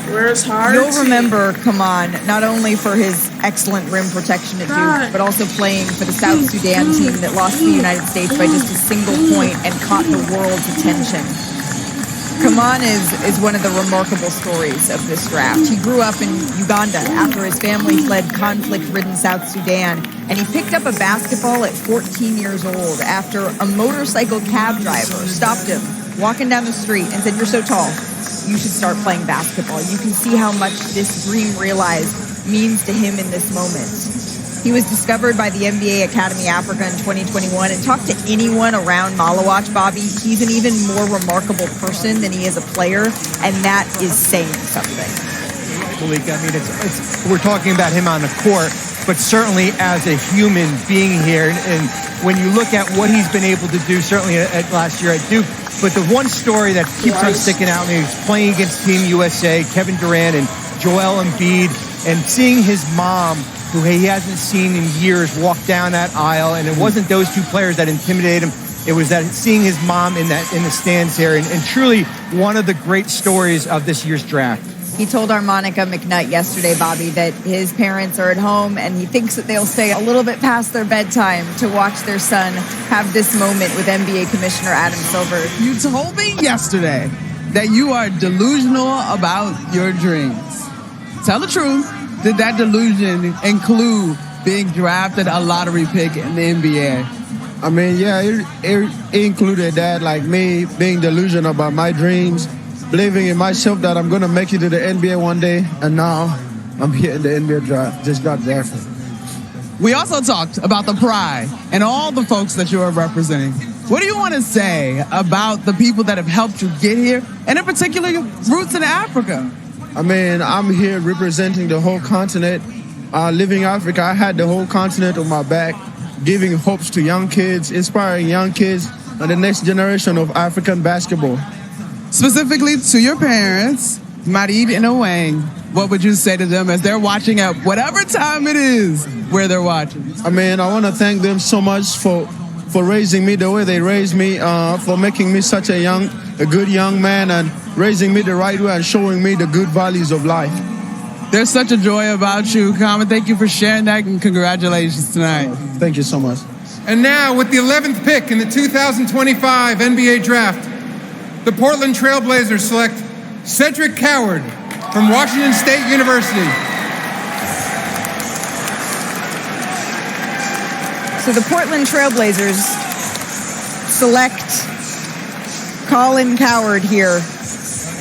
Where's Hardy? You'll remember Kaman not only for his excellent rim protection at Duke, but also playing for the South Sudan team that lost to the United States by just a single point and caught the world's attention. Kaman is one of the remarkable stories of this draft. He grew up in Uganda after his family fled conflict-ridden South Sudan, and he picked up a basketball at 14 years old after a motorcycle cab driver stopped him walking down the street and said, "You're so tall. You should start playing basketball. You can see how much this dream realized means to him in this moment." He was discovered by the NBA Academy Africa in 2021, and talk to anyone around Malawach, Bobby, he's an even more remarkable person than he is a player, and that is saying something. Malik, I mean, it's we're talking about him on the court, but certainly as a human being here, and when you look at what he's been able to do, certainly at last year at Duke, but the one story that keeps on sticking out to me is playing against Team USA, Kevin Durant and Joel Embiid, and seeing his mom, who he hasn't seen in years, walk down that aisle. And it wasn't those two players that intimidated him. It was that seeing his mom in the stands here, and truly one of the great stories of this year's draft. He told our Monica McNutt yesterday, Bobby, that his parents are at home and he thinks that they'll stay a little bit past their bedtime to watch their son have this moment with NBA Commissioner Adam Silver. You told me yesterday that you are delusional about your dreams. Tell the truth. Did that delusion include being drafted a lottery pick in the NBA? I mean, yeah, it included that, like me being delusional about my dreams, believing in myself that I'm going to make it to the NBA one day, and now I'm here in the NBA draft, just got drafted. We also talked about the pride and all the folks that you are representing. What do you want to say about the people that have helped you get here, and in particular your roots in Africa? I mean, I'm here representing the whole continent. Living in Africa, I had the whole continent on my back, giving hopes to young kids, inspiring young kids and the next generation of African basketball. Specifically to your parents, Marid and Owang, what would you say to them as they're watching at whatever time it is where they're watching? I mean, I want to thank them so much for raising me the way they raised me, for making me such a good young man, and raising me the right way and showing me the good values of life. There's such a joy about you, Kaman. Thank you for sharing that, and congratulations tonight. Thank you so much. And now, with the 11th pick in the 2025 NBA Draft, the Portland Trail Blazers select Cedric Coward from Washington State University. So the Portland Trail Blazers select Colin Coward here.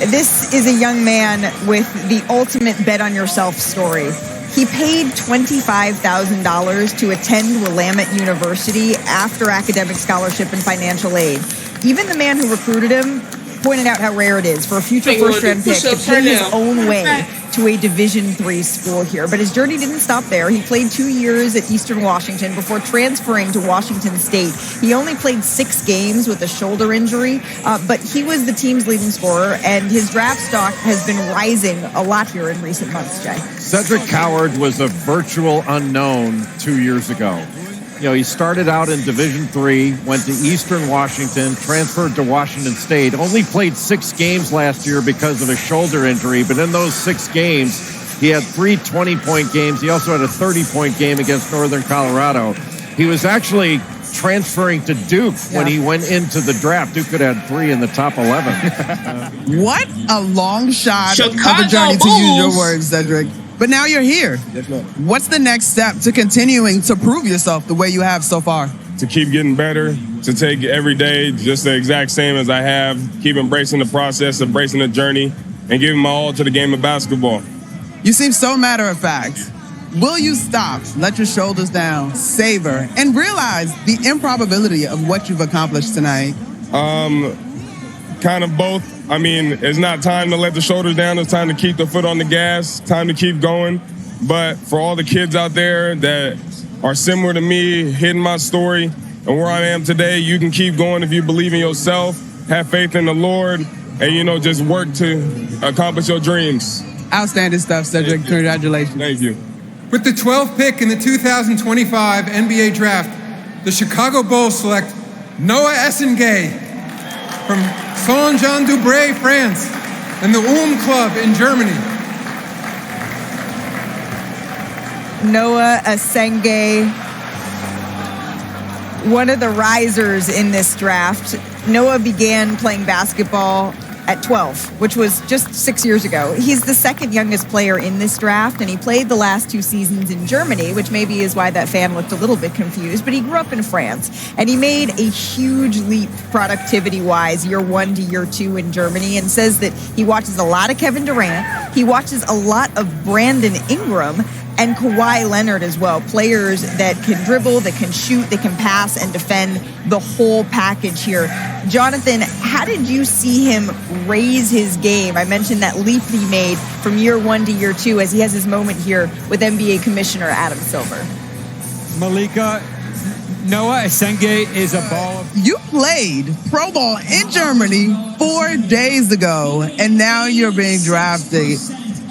This is a young man with the ultimate bet on yourself story. He paid $25,000 to attend Willamette University after academic scholarship and financial aid. Even the man who recruited him pointed out how rare it is for a future first-round pick to pay his own way to a Division III school here. But his journey didn't stop there. He played 2 years at Eastern Washington before transferring to Washington State. He only played 6 games with a shoulder injury, but he was the team's leading scorer, and his draft stock has been rising a lot here in recent months, Jay. Cedric Coward was a virtual unknown 2 years ago. You know, he started out in Division III, went to Eastern Washington, transferred to Washington State, only played 6 games last year because of a shoulder injury. But in those 6 games, he had 3 20-point games. He also had a 30-point game against Northern Colorado. He was actually transferring to Duke when he went into the draft. Duke could have had 3 in the top 11. What a long shot of Chicago a journey, to use your Bulls. words, Cedric. But now you're here. What's the next step to continuing to prove yourself the way you have so far? To keep getting better, to take every day just the exact same as I have, keep embracing the process, embracing the journey, and giving my all to the game of basketball. You seem so matter of fact. Will you stop, let your shoulders down, savor, and realize the improbability of what you've accomplished tonight? Kind of both. I mean, it's not time to let the shoulders down. It's time to keep the foot on the gas, time to keep going. But for all the kids out there that are similar to me, hitting my story, and where I am today, you can keep going if you believe in yourself, have faith in the Lord, and, you know, just work to accomplish your dreams. Outstanding stuff, Cedric. Congratulations. Thank you. With the 12th pick in the 2025 NBA Draft, the Chicago Bulls select Noah Essengay from Saint-Jean-du-Bray, France, and the Club in Germany. Noah Essengay, one of the risers in this draft. Noah began playing basketball at 12, which was just 6 years ago. He's the second youngest player in this draft, and he played the last 2 seasons in Germany, which maybe is why that fan looked a little bit confused, but he grew up in France, and he made a huge leap productivity-wise year 1 to year 2 in Germany, and says that he watches a lot of Kevin Durant, he watches a lot of Brandon Ingram, and Kawhi Leonard as well. Players that can dribble, that can shoot, that can pass and defend, the whole package here. Jonathan, how did you see him raise his game? I mentioned that leap he made from year 1 to year 2 as he has his moment here with NBA Commissioner Adam Silver. Malika, Noah Essengay is a ball. You played pro ball in Germany 4 days ago, and now you're being drafted.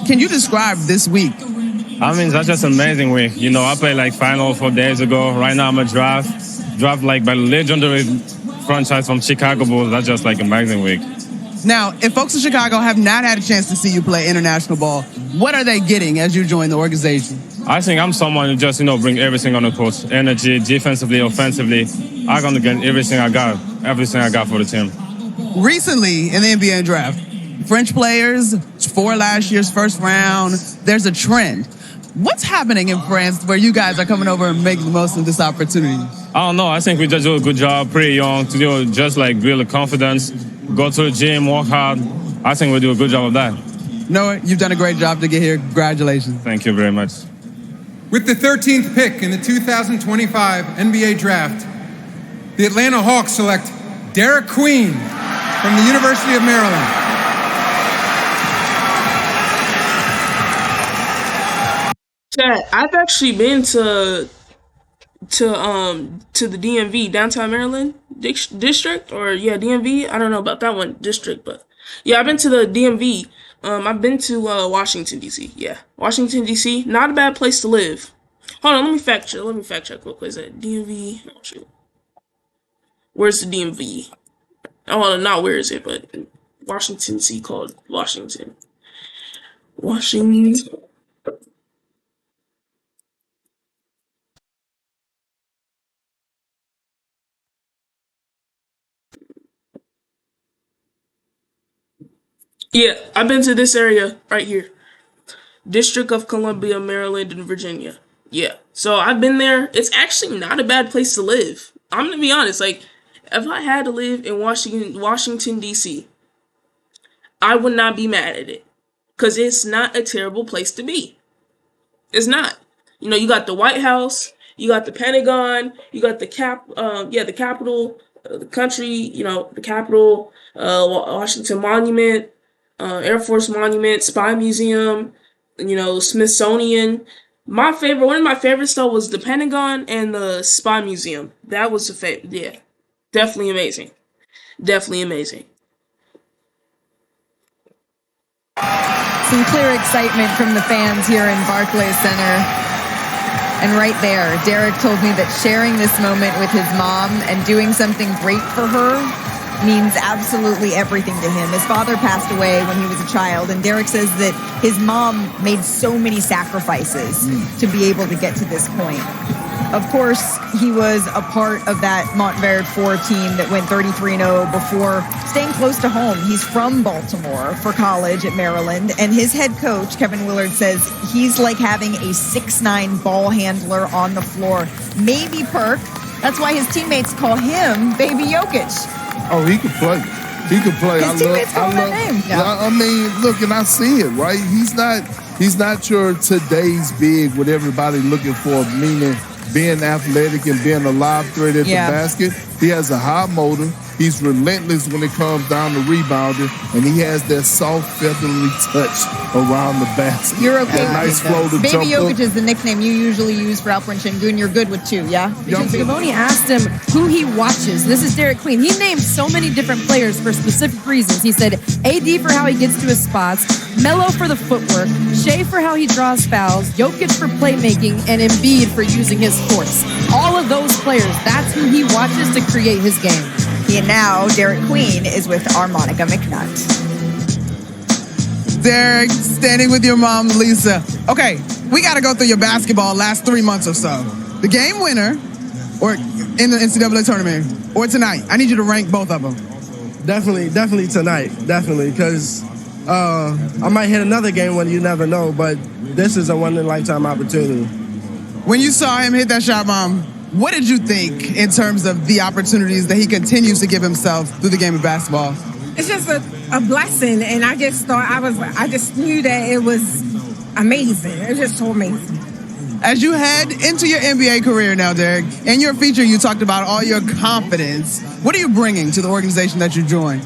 Can you describe this week? I mean, that's just an amazing week. You know, I played like final 4 days ago. Right now I'm a draft like by legendary franchise from Chicago Bulls. That's just like amazing week. Now, if folks in Chicago have not had a chance to see you play international ball, what are they getting as you join the organization? I think I'm someone who just, you know, bring everything on the court. Energy, defensively, offensively. I'm going to get everything I got for the team. Recently in the NBA draft, French players, 4 last year's first round, there's a trend. What's happening in France where you guys are coming over and making the most of this opportunity? I don't know. I think we just do a good job, pretty young, to do just like build confidence, go to the gym, work hard. I think we do a good job of that. Noah, you've done a great job to get here. Congratulations. Thank you very much. With the 13th pick in the 2025 NBA Draft, the Atlanta Hawks select Derek Queen from the University of Maryland. Chad, I've actually been to the DMV, downtown Maryland district, or DMV. I don't know about that one district, but yeah, I've been to the DMV. I've been to Washington D.C. Yeah, Washington D.C. Not a bad place to live. Hold on, let me fact check real quick. Is that DMV? Oh, shoot. Where's the DMV? Oh, not where is it, but Washington D.C. called Washington. Washington. Yeah, I've been to this area right here. District of Columbia, Maryland, and Virginia. Yeah, so I've been there. It's actually not a bad place to live. I'm going to be honest. Like, if I had to live in Washington, D.C., I would not be mad at it. Because it's not a terrible place to be. It's not. You know, you got the White House, you got the Pentagon, you got the the Capitol, the country, you know, the Capitol, Washington Monument, Air Force Monument, Spy Museum, Smithsonian. One of my favorites though was the Pentagon and the Spy Museum. That was a favorite. Yeah, definitely amazing. Definitely amazing. Some clear excitement from the fans here in Barclays Center. And right there, Derek told me that sharing this moment with his mom and doing something great for her means absolutely everything to him. His father passed away when he was a child, and Derek says that his mom made so many sacrifices to be able to get to this point. Of course, he was a part of that Montverde 4 team that went 33-0 before staying close to home. He's from Baltimore for college at Maryland, and his head coach, Kevin Willard, says he's like having a 6'9" ball handler on the floor. Maybe Perk. That's why his teammates call him Baby Jokic. Oh, he could play. He could play. His teammates call him that name. Yeah. I mean, look, and I see it, right? He's not your today's big, what everybody looking for, meaning being athletic and being a live threat at the basket. He has a high motor. He's relentless when it comes down to rebounding, and he has that soft, feathery touch around the basket. You're okay with nice it, flow to Baby jump Jokic is the nickname you usually use for Alperen Şengün. You're good with 2, yeah? Scavone asked him who he watches. This is Derek Queen. He named so many different players for specific reasons. He said AD for how he gets to his spots, Melo for the footwork, Shea for how he draws fouls, Jokic for playmaking, and Embiid for using his force. All of those players, that's who he watches to create his game. And now Derek Queen is with Armonica McNutt. Derek, standing with your mom, Lisa. Okay, we got to go through your basketball last 3 months or so. The game winner, or in the NCAA tournament, or tonight. I need you to rank both of them. Definitely tonight. Definitely, because I might hit another game winner, you never know, but this is a one-in-a-lifetime opportunity. When you saw him hit that shot, Mom, what did you think in terms of the opportunities that he continues to give himself through the game of basketball? It's just a blessing, and I just thought I just knew that it was amazing. It was just so amazing. As you head into your NBA career now, Derek, in your feature you talked about all your confidence. What are you bringing to the organization that you joined?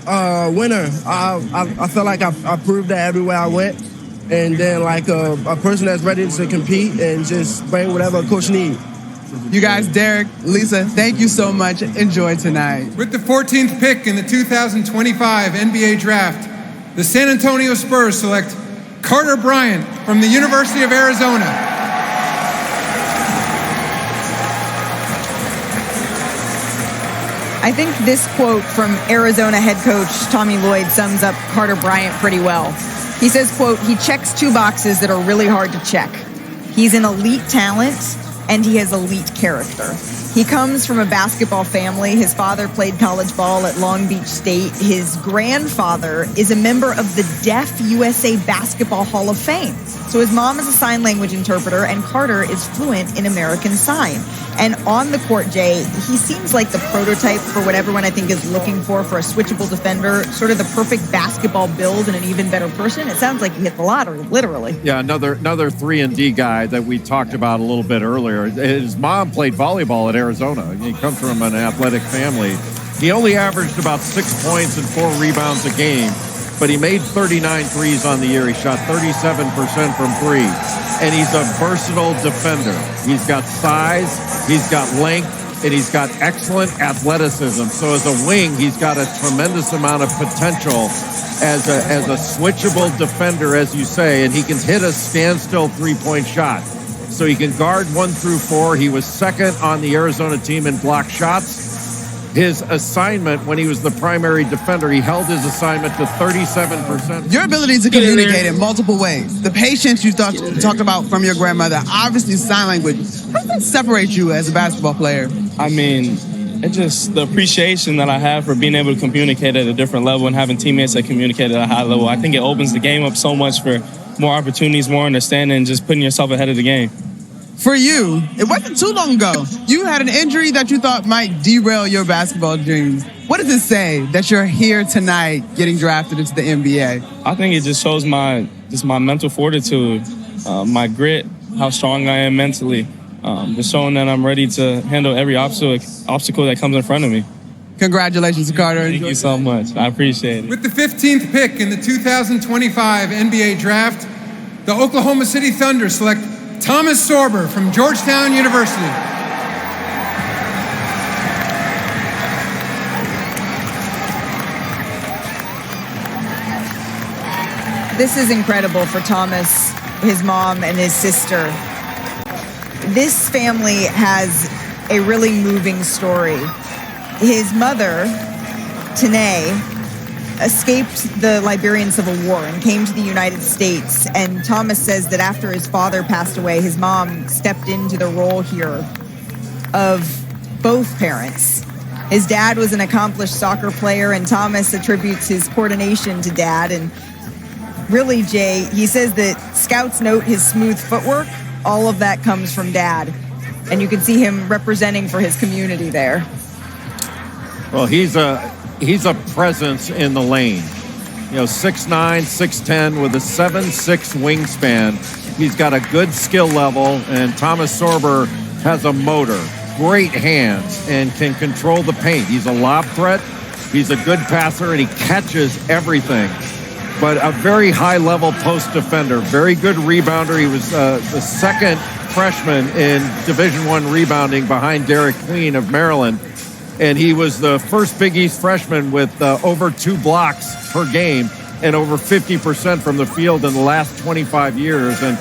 Winner. I feel like I proved that everywhere I went, and then like a person that's ready to compete and just bring whatever a coach needs. You guys, Derek, Lisa, thank you so much. Enjoy tonight. With the 14th pick in the 2025 NBA Draft, the San Antonio Spurs select Carter Bryant from the University of Arizona. I think this quote from Arizona head coach Tommy Lloyd sums up Carter Bryant pretty well. He says, quote, he checks 2 boxes that are really hard to check. He's an elite talent, and he has elite character. He comes from a basketball family. His father played college ball at Long Beach State. His grandfather is a member of the Deaf USA Basketball Hall of Fame. So his mom is a sign language interpreter, and Carter is fluent in American Sign. And on the court, Jay, he seems like the prototype for what everyone I think is looking for a switchable defender, sort of the perfect basketball build and an even better person. It sounds like he hit the lottery, literally. Yeah, another 3-and-D guy that we talked about a little bit earlier. His mom played volleyball at Arizona. He comes from an athletic family. He only averaged about 6 points and 4 rebounds a game, but he made 39 threes on the year. He shot 37% from 3. And he's a versatile defender. He's got size, he's got length, and he's got excellent athleticism. So as a wing, he's got a tremendous amount of potential as a switchable defender, as you say, and he can hit a standstill three-point shot. So he can guard 1 through 4. He was second on the Arizona team in block shots. His assignment when he was the primary defender, he held his assignment to 37%. Your ability to communicate in multiple ways, the patience you talked about from your grandmother, obviously sign language. How does that separate you as a basketball player? I mean, it's just the appreciation that I have for being able to communicate at a different level and having teammates that communicate at a high level. I think it opens the game up so much for more opportunities, more understanding, and just putting yourself ahead of the game. For you, it wasn't too long ago. You had an injury that you thought might derail your basketball dreams. What does it say that you're here tonight getting drafted into the NBA? I think it just shows my mental fortitude, my grit, how strong I am mentally, just showing that I'm ready to handle every obstacle that comes in front of me. Congratulations, Carter. Thank you so much. I appreciate it. With the 15th pick in the 2025 NBA Draft, the Oklahoma City Thunder select Thomas Sorber from Georgetown University. This is incredible for Thomas, his mom, and his sister. This family has a really moving story. His mother, Tanae, escaped the Liberian Civil War and came to the United States. And Thomas says that after his father passed away, his mom stepped into the role here of both parents. His dad was an accomplished soccer player, and Thomas attributes his coordination to dad. And really, Jay, he says that scouts note his smooth footwork. All of that comes from dad. And you can see him representing for his community there. Well, he's a presence in the lane. 6'9", 6'10", with a 7'6" wingspan. He's got a good skill level, and Thomas Sorber has a motor, great hands, and can control the paint. He's a lob threat. He's a good passer, and he catches everything. But a very high-level post defender, very good rebounder. He was the second freshman in Division I rebounding behind Derek Queen of Maryland. And he was the first Big East freshman with over 2 blocks per game and over 50% from the field in the last 25 years. And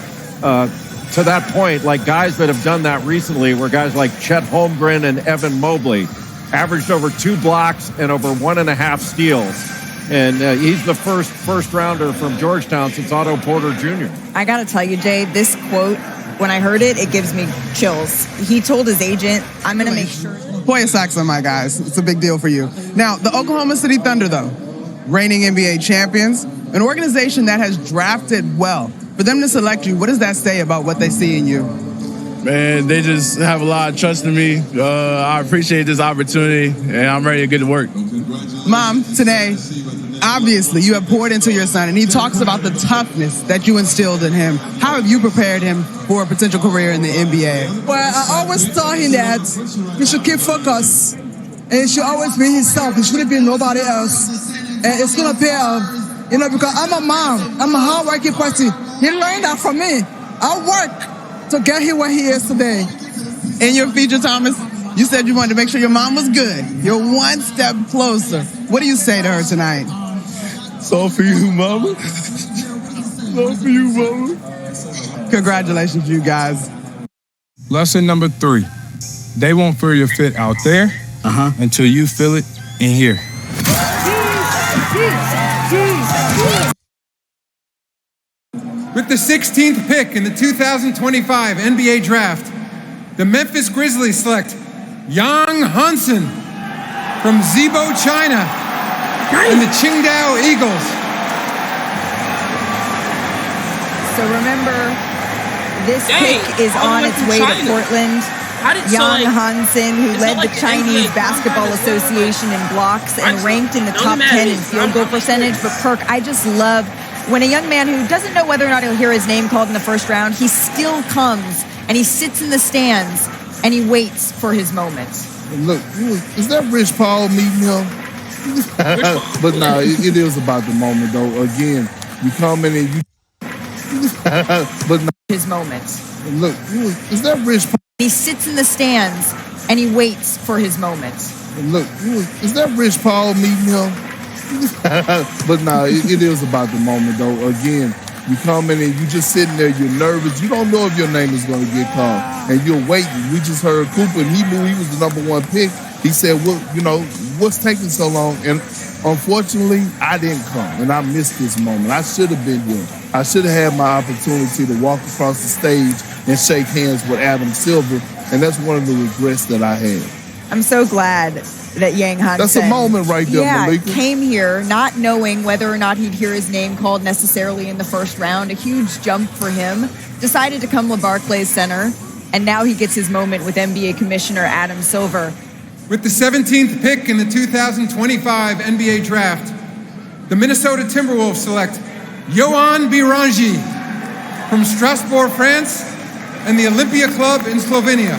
to that point, like guys that have done that recently were guys like Chet Holmgren and Evan Mobley, averaged over 2 blocks and over 1.5 steals. And he's the first rounder from Georgetown since Otto Porter Jr. I got to tell you, Jay, this quote, when I heard it, it gives me chills. He told his agent, I'm going to make sure. Hoya Saxon, my guys. It's a big deal for you. Now, the Oklahoma City Thunder, though, reigning NBA champions, an organization that has drafted well. For them to select you, what does that say about what they see in you? Man, they just have a lot of trust in me. I appreciate this opportunity, and I'm ready to get to work. Mom, today, obviously, you have poured into your son, and he talks about the toughness that you instilled in him. How have you prepared him for a potential career in the NBA? Well, I always tell him that he should keep focused, and he should always be himself. He shouldn't be nobody else. And it's going to pay off, because I'm a mom. I'm a hard-working person. He learned that from me. I work to get him where he is today. In your feature, Thomas, you said you wanted to make sure your mom was good. You're one step closer. What do you say to her tonight? It's all for you, mama. It's all for you, mama. Congratulations, you guys. Lesson number 3. They won't feel your fit out there until you feel it in here. With the 16th pick in the 2025 NBA Draft, the Memphis Grizzlies select Yang Hansen from Zibo, China, and the Qingdao Eagles. So remember, this pick is on its way to Portland. Yang Hansen, who led the Chinese Basketball Association in blocks and ranked in the top 10 in field goal percentage. But Perk, I just love when a young man who doesn't know whether or not he'll hear his name called in the first round, he still comes and he sits in the stands and he waits for his moment. Look, is that Rich Paul meeting him? But no, it is about the moment, though. Again, you come in and you. But no. His moment. Look, is that Rich Paul? He sits in the stands and he waits for his moment. Look, is that Rich Paul meeting him? But no, it is about the moment, though. Again, you come in and you just sitting there, you're nervous. You don't know if your name is going to get called. And you're waiting. We just heard Cooper, and he knew he was the #1 pick. He said, well, what's taking so long? And unfortunately, I didn't come, and I missed this moment. I should have been here. I should have had my opportunity to walk across the stage and shake hands with Adam Silver, and that's one of the regrets that I had. I'm so glad that Yang Hansen, that's a moment right there, Malika, came here not knowing whether or not he'd hear his name called necessarily in the first round. A huge jump for him. Decided to come to Barclays Center, and now he gets his moment with NBA Commissioner Adam Silver. With the 17th pick in the 2025 NBA Draft, the Minnesota Timberwolves select Johan Biranji from Strasbourg, France, and the Olympia Club in Slovenia.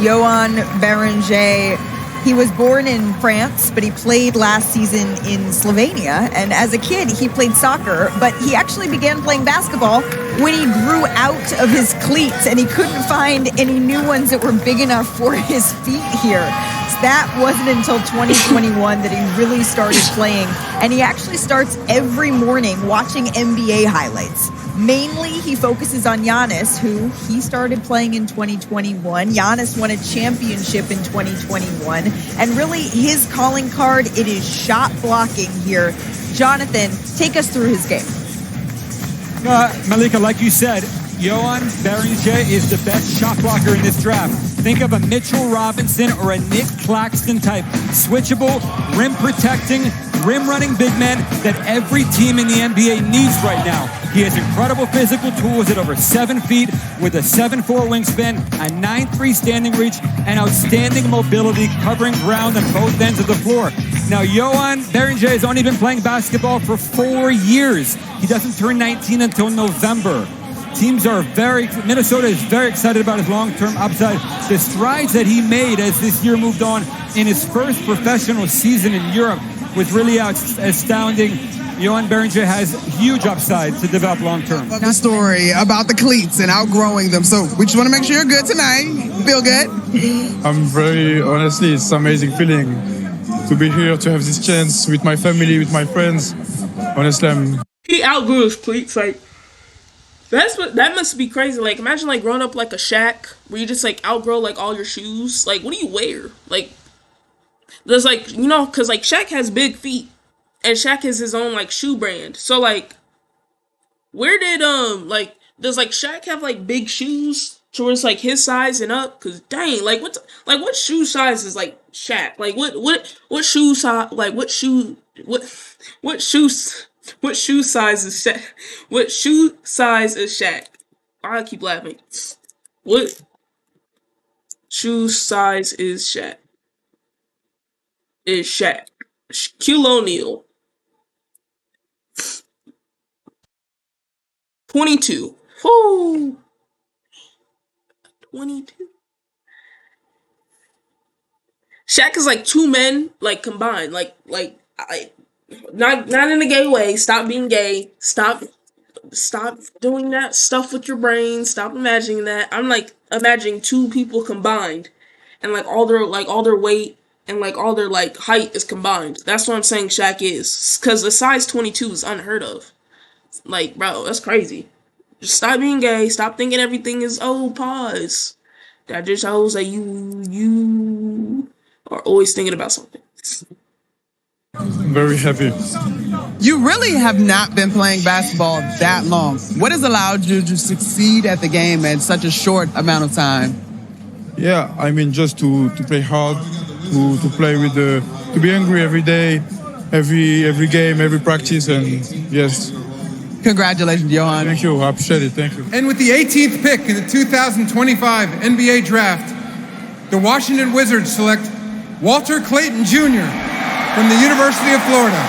Johan Berenger He was born in France, but he played last season in Slovenia. And as a kid, he played soccer, but he actually began playing basketball when he grew out of his cleats and he couldn't find any new ones that were big enough for his feet here. So that wasn't until 2021 that he really started playing. And he actually starts every morning watching NBA highlights. Mainly, he focuses on Giannis, who he started playing in 2021. Giannis won a championship in 2021. And really, his calling card, it is shot blocking here. Jonathan, take us through his game. Malika, like you said, Johan Beringer is the best shot blocker in this draft. Think of a Mitchell Robinson or a Nick Claxton type. Switchable, rim protecting, rim running big man that every team in the NBA needs right now. He has incredible physical tools at over 7 feet with a 7'4" wingspan, a 9'3" standing reach, and outstanding mobility covering ground on both ends of the floor. Now, Johan Beringer has only been playing basketball for 4 years. He doesn't turn 19 until November. Minnesota is very excited about his long-term upside. The strides that he made as this year moved on in his first professional season in Europe was really astounding. Johan Beringer has huge upside to develop long-term. The story about the cleats and outgrowing them. So we just want to make sure you're good tonight. Feel good? Honestly, it's an amazing feeling to be here, to have this chance with my family, with my friends. Honestly, he outgrew his cleats, like, that must be crazy. Like, imagine, like, growing up like a Shaq, where you just, like, outgrow, like, all your shoes. Like, what do you wear? Like, there's, like, you know, because, like, Shaq has big feet, and Shaq has his own, like, shoe brand. So, like, where did, does, like, Shaq have, like, big shoes towards, like, his size and up? Because, dang, like, what shoe size is, like, Shaq? Like, what shoe size, like, what shoe size is Shaq? What shoe size is Shaq? I keep laughing. What shoe size is Shaq? Shaquille O'Neal. 22. Whoo. 22. Shaq is like two men, like, combined. Not in a gay way. Stop being gay. Stop doing that stuff with your brain. Stop imagining that. I'm like imagining two people combined, and like all their weight and like all their like height is combined. That's what I'm saying Shaq is, because the size 22 is unheard of. Like, bro, that's crazy. Just stop being gay. Stop thinking everything is pause. That just shows that you are always thinking about something. I'm very happy. You really have not been playing basketball that long. What has allowed you to succeed at the game in such a short amount of time? Yeah, I mean, just to play hard, to play with to be hungry every day, every game, every practice, and yes. Congratulations, Johan. Thank you. I appreciate it. Thank you. And with the 18th pick in the 2025 NBA Draft, the Washington Wizards select Walter Clayton Jr. from the University of Florida.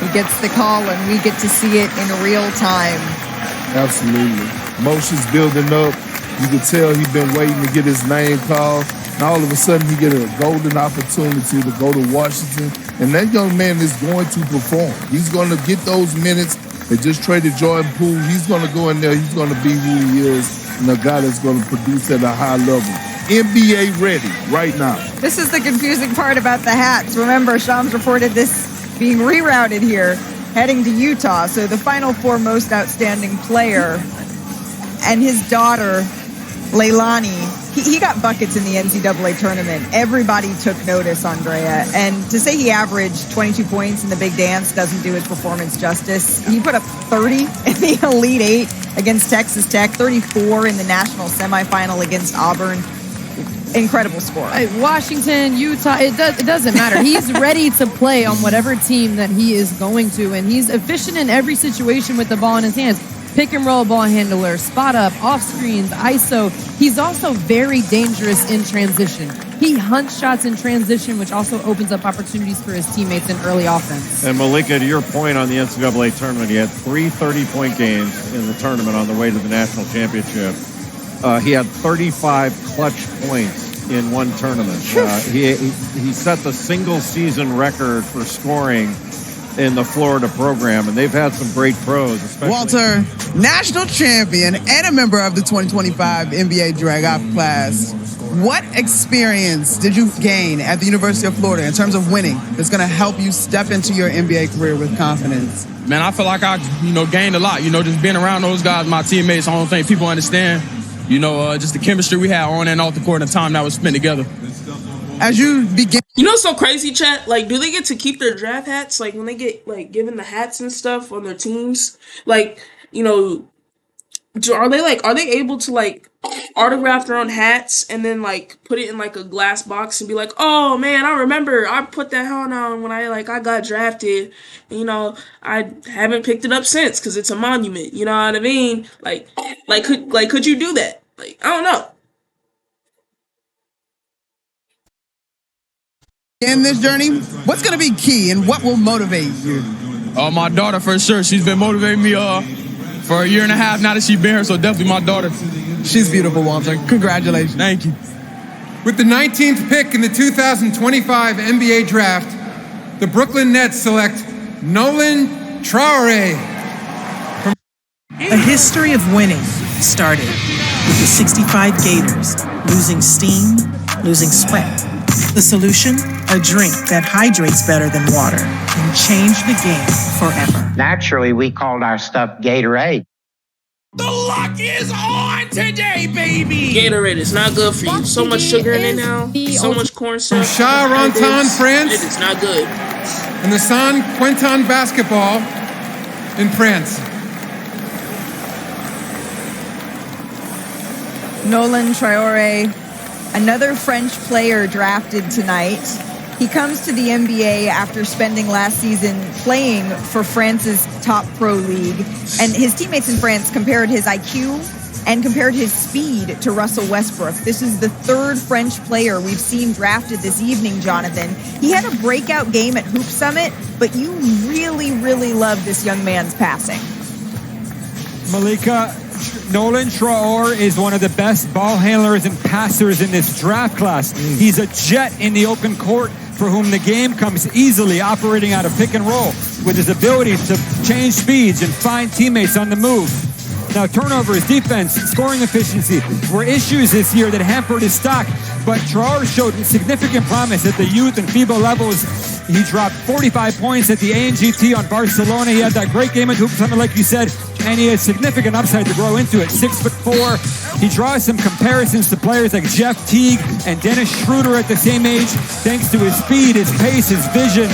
He gets the call and we get to see it in real time. Absolutely. Emotions building up. You can tell he's been waiting to get his name called. And all of a sudden, he get a golden opportunity to go to Washington. And that young man is going to perform. He's going to get those minutes. They just traded Jordan Poole. He's going to go in there. He's going to be who he is, and a guy that's going to produce at a high level. NBA ready right now. This is the confusing part about the hats. Remember, Shams reported this being rerouted here, heading to Utah. So the Final Four most outstanding player and his daughter, Leilani, he got buckets in the NCAA tournament. Everybody took notice, Andrea. And to say he averaged 22 points in the big dance doesn't do his performance justice. He put up 30 in the Elite Eight against Texas Tech, 34 in the national semifinal against Auburn. Incredible score. Washington, Utah, it doesn't matter. He's ready to play on whatever team that he is going to, and he's efficient in every situation with the ball in his hands. Pick and roll ball handler, spot up, off screens, ISO. He's also very dangerous in transition. He hunts shots in transition, which also opens up opportunities for his teammates in early offense. And Malika, to your point on the NCAA tournament, he had 3 30-point games in the tournament on the way to the national championship. He had 35 clutch points in one tournament. He set the single-season record for scoring in the Florida program, and they've had some great pros. Especially Walter, national champion and a member of the 2025 NBA Drag-Off class. What experience did you gain at the University of Florida in terms of winning that's going to help you step into your NBA career with confidence? Man, I feel like I, gained a lot. Just being around those guys, my teammates, I don't think people understand, just the chemistry we had on and off the court and the time that was spent together. As you begin... what's so crazy, chat? Like, do they get to keep their draft hats? Like, when they get, given the hats and stuff on their teams? Are they able to, autograph their own hats and then, put it in, a glass box and be like, oh, man, I remember I put that hat on when I got drafted. And, I haven't picked it up since because it's a monument. You know what I mean? Could you do that? I don't know. In this journey, what's going to be key and what will motivate you? My daughter, for sure. She's been motivating me for a year and a half now that she's been here, so definitely my daughter. She's beautiful, Walter. Congratulations. Thank you. With the 19th pick in the 2025 NBA Draft, the Brooklyn Nets select Nolan Traore. A history of winning started with the 65 Gators losing steam, losing sweat. The solution? A drink that hydrates better than water and changed the game forever. Naturally, we called our stuff Gatorade. The luck is on today, baby! Gatorade is not good for you. So much sugar in it now. So much corn syrup. From Charenton, France. It is not good. And the San Quentin basketball in France. Nolan Traore, another French player drafted tonight. He comes to the NBA after spending last season playing for France's top pro league. And his teammates in France compared his IQ and compared his speed to Russell Westbrook. This is the third French player we've seen drafted this evening, Jonathan. He had a breakout game at Hoop Summit, but you really, really love this young man's passing. Malika, Nolan Traore is one of the best ball handlers and passers in this draft class. He's a jet in the open court for whom the game comes easily, operating out of pick and roll with his ability to change speeds and find teammates on the move. Now, turnovers, defense, scoring efficiency were issues this year that hampered his stock, but Traore showed significant promise at the youth and FIBA levels. He dropped 45 points at the ANGT on Barcelona. He had that great game at Hoop Summit, like you said, and he has significant upside to grow into it. 6'4". He draws some comparisons to players like Jeff Teague and Dennis Schroeder at the same age, thanks to his speed, his pace, his vision.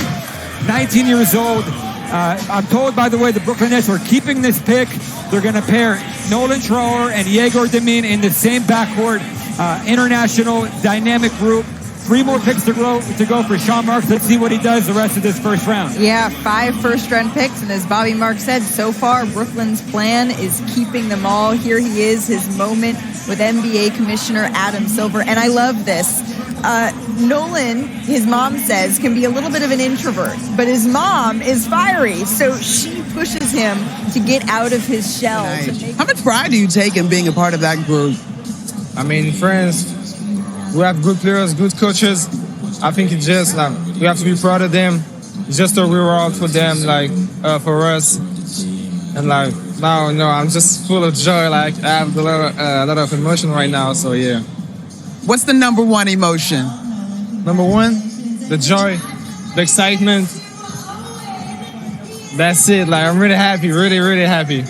19 years old. I'm told, by the way, the Brooklyn Nets are keeping this pick. They're going to pair Nolan Traore and Yegor Demin in the same backcourt. International dynamic group. 3 more picks to go for Sean Marks. Let's see what he does the rest of this first round. Yeah, 5 first-round picks, and as Bobby Marks said, so far Brooklyn's plan is keeping them all. Here he is, his moment with NBA Commissioner Adam Silver, and I love this. Nolan, his mom says, can be a little bit of an introvert, but his mom is fiery, so she pushes him to get out of his shell. Nice. How much pride do you take in being a part of that group? I mean, friends, we have good players, good coaches. I think it's just we have to be proud of them. It's just a reward for them, for us. And now, I'm just full of joy. I have a lot of emotion right now. So yeah. What's the number one emotion? Number one, the joy, the excitement. That's it. I'm really happy, really, really happy.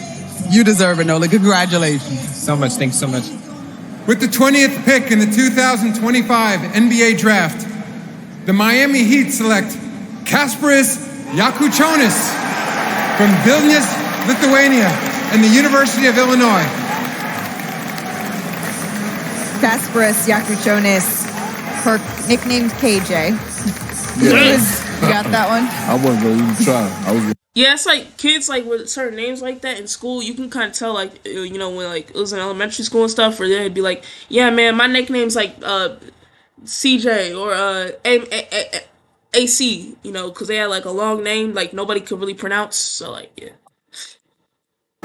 You deserve it, Nolan. Congratulations. So much. Thanks so much. With the 20th pick in the 2025 NBA Draft, the Miami Heat select Kasparas Jakučionis from Vilnius, Lithuania, and the University of Illinois. Kasparas Jakučionis, nicknamed KJ. You got that one? I wasn't going to even try. Yeah, it's like kids like with certain names like that in school. You can kind of tell, like, you know, when like it was in elementary school and stuff, where they'd be like, "Yeah, man, my nickname's like CJ or AC," you know, because they had like a long name, like nobody could really pronounce. So like, yeah.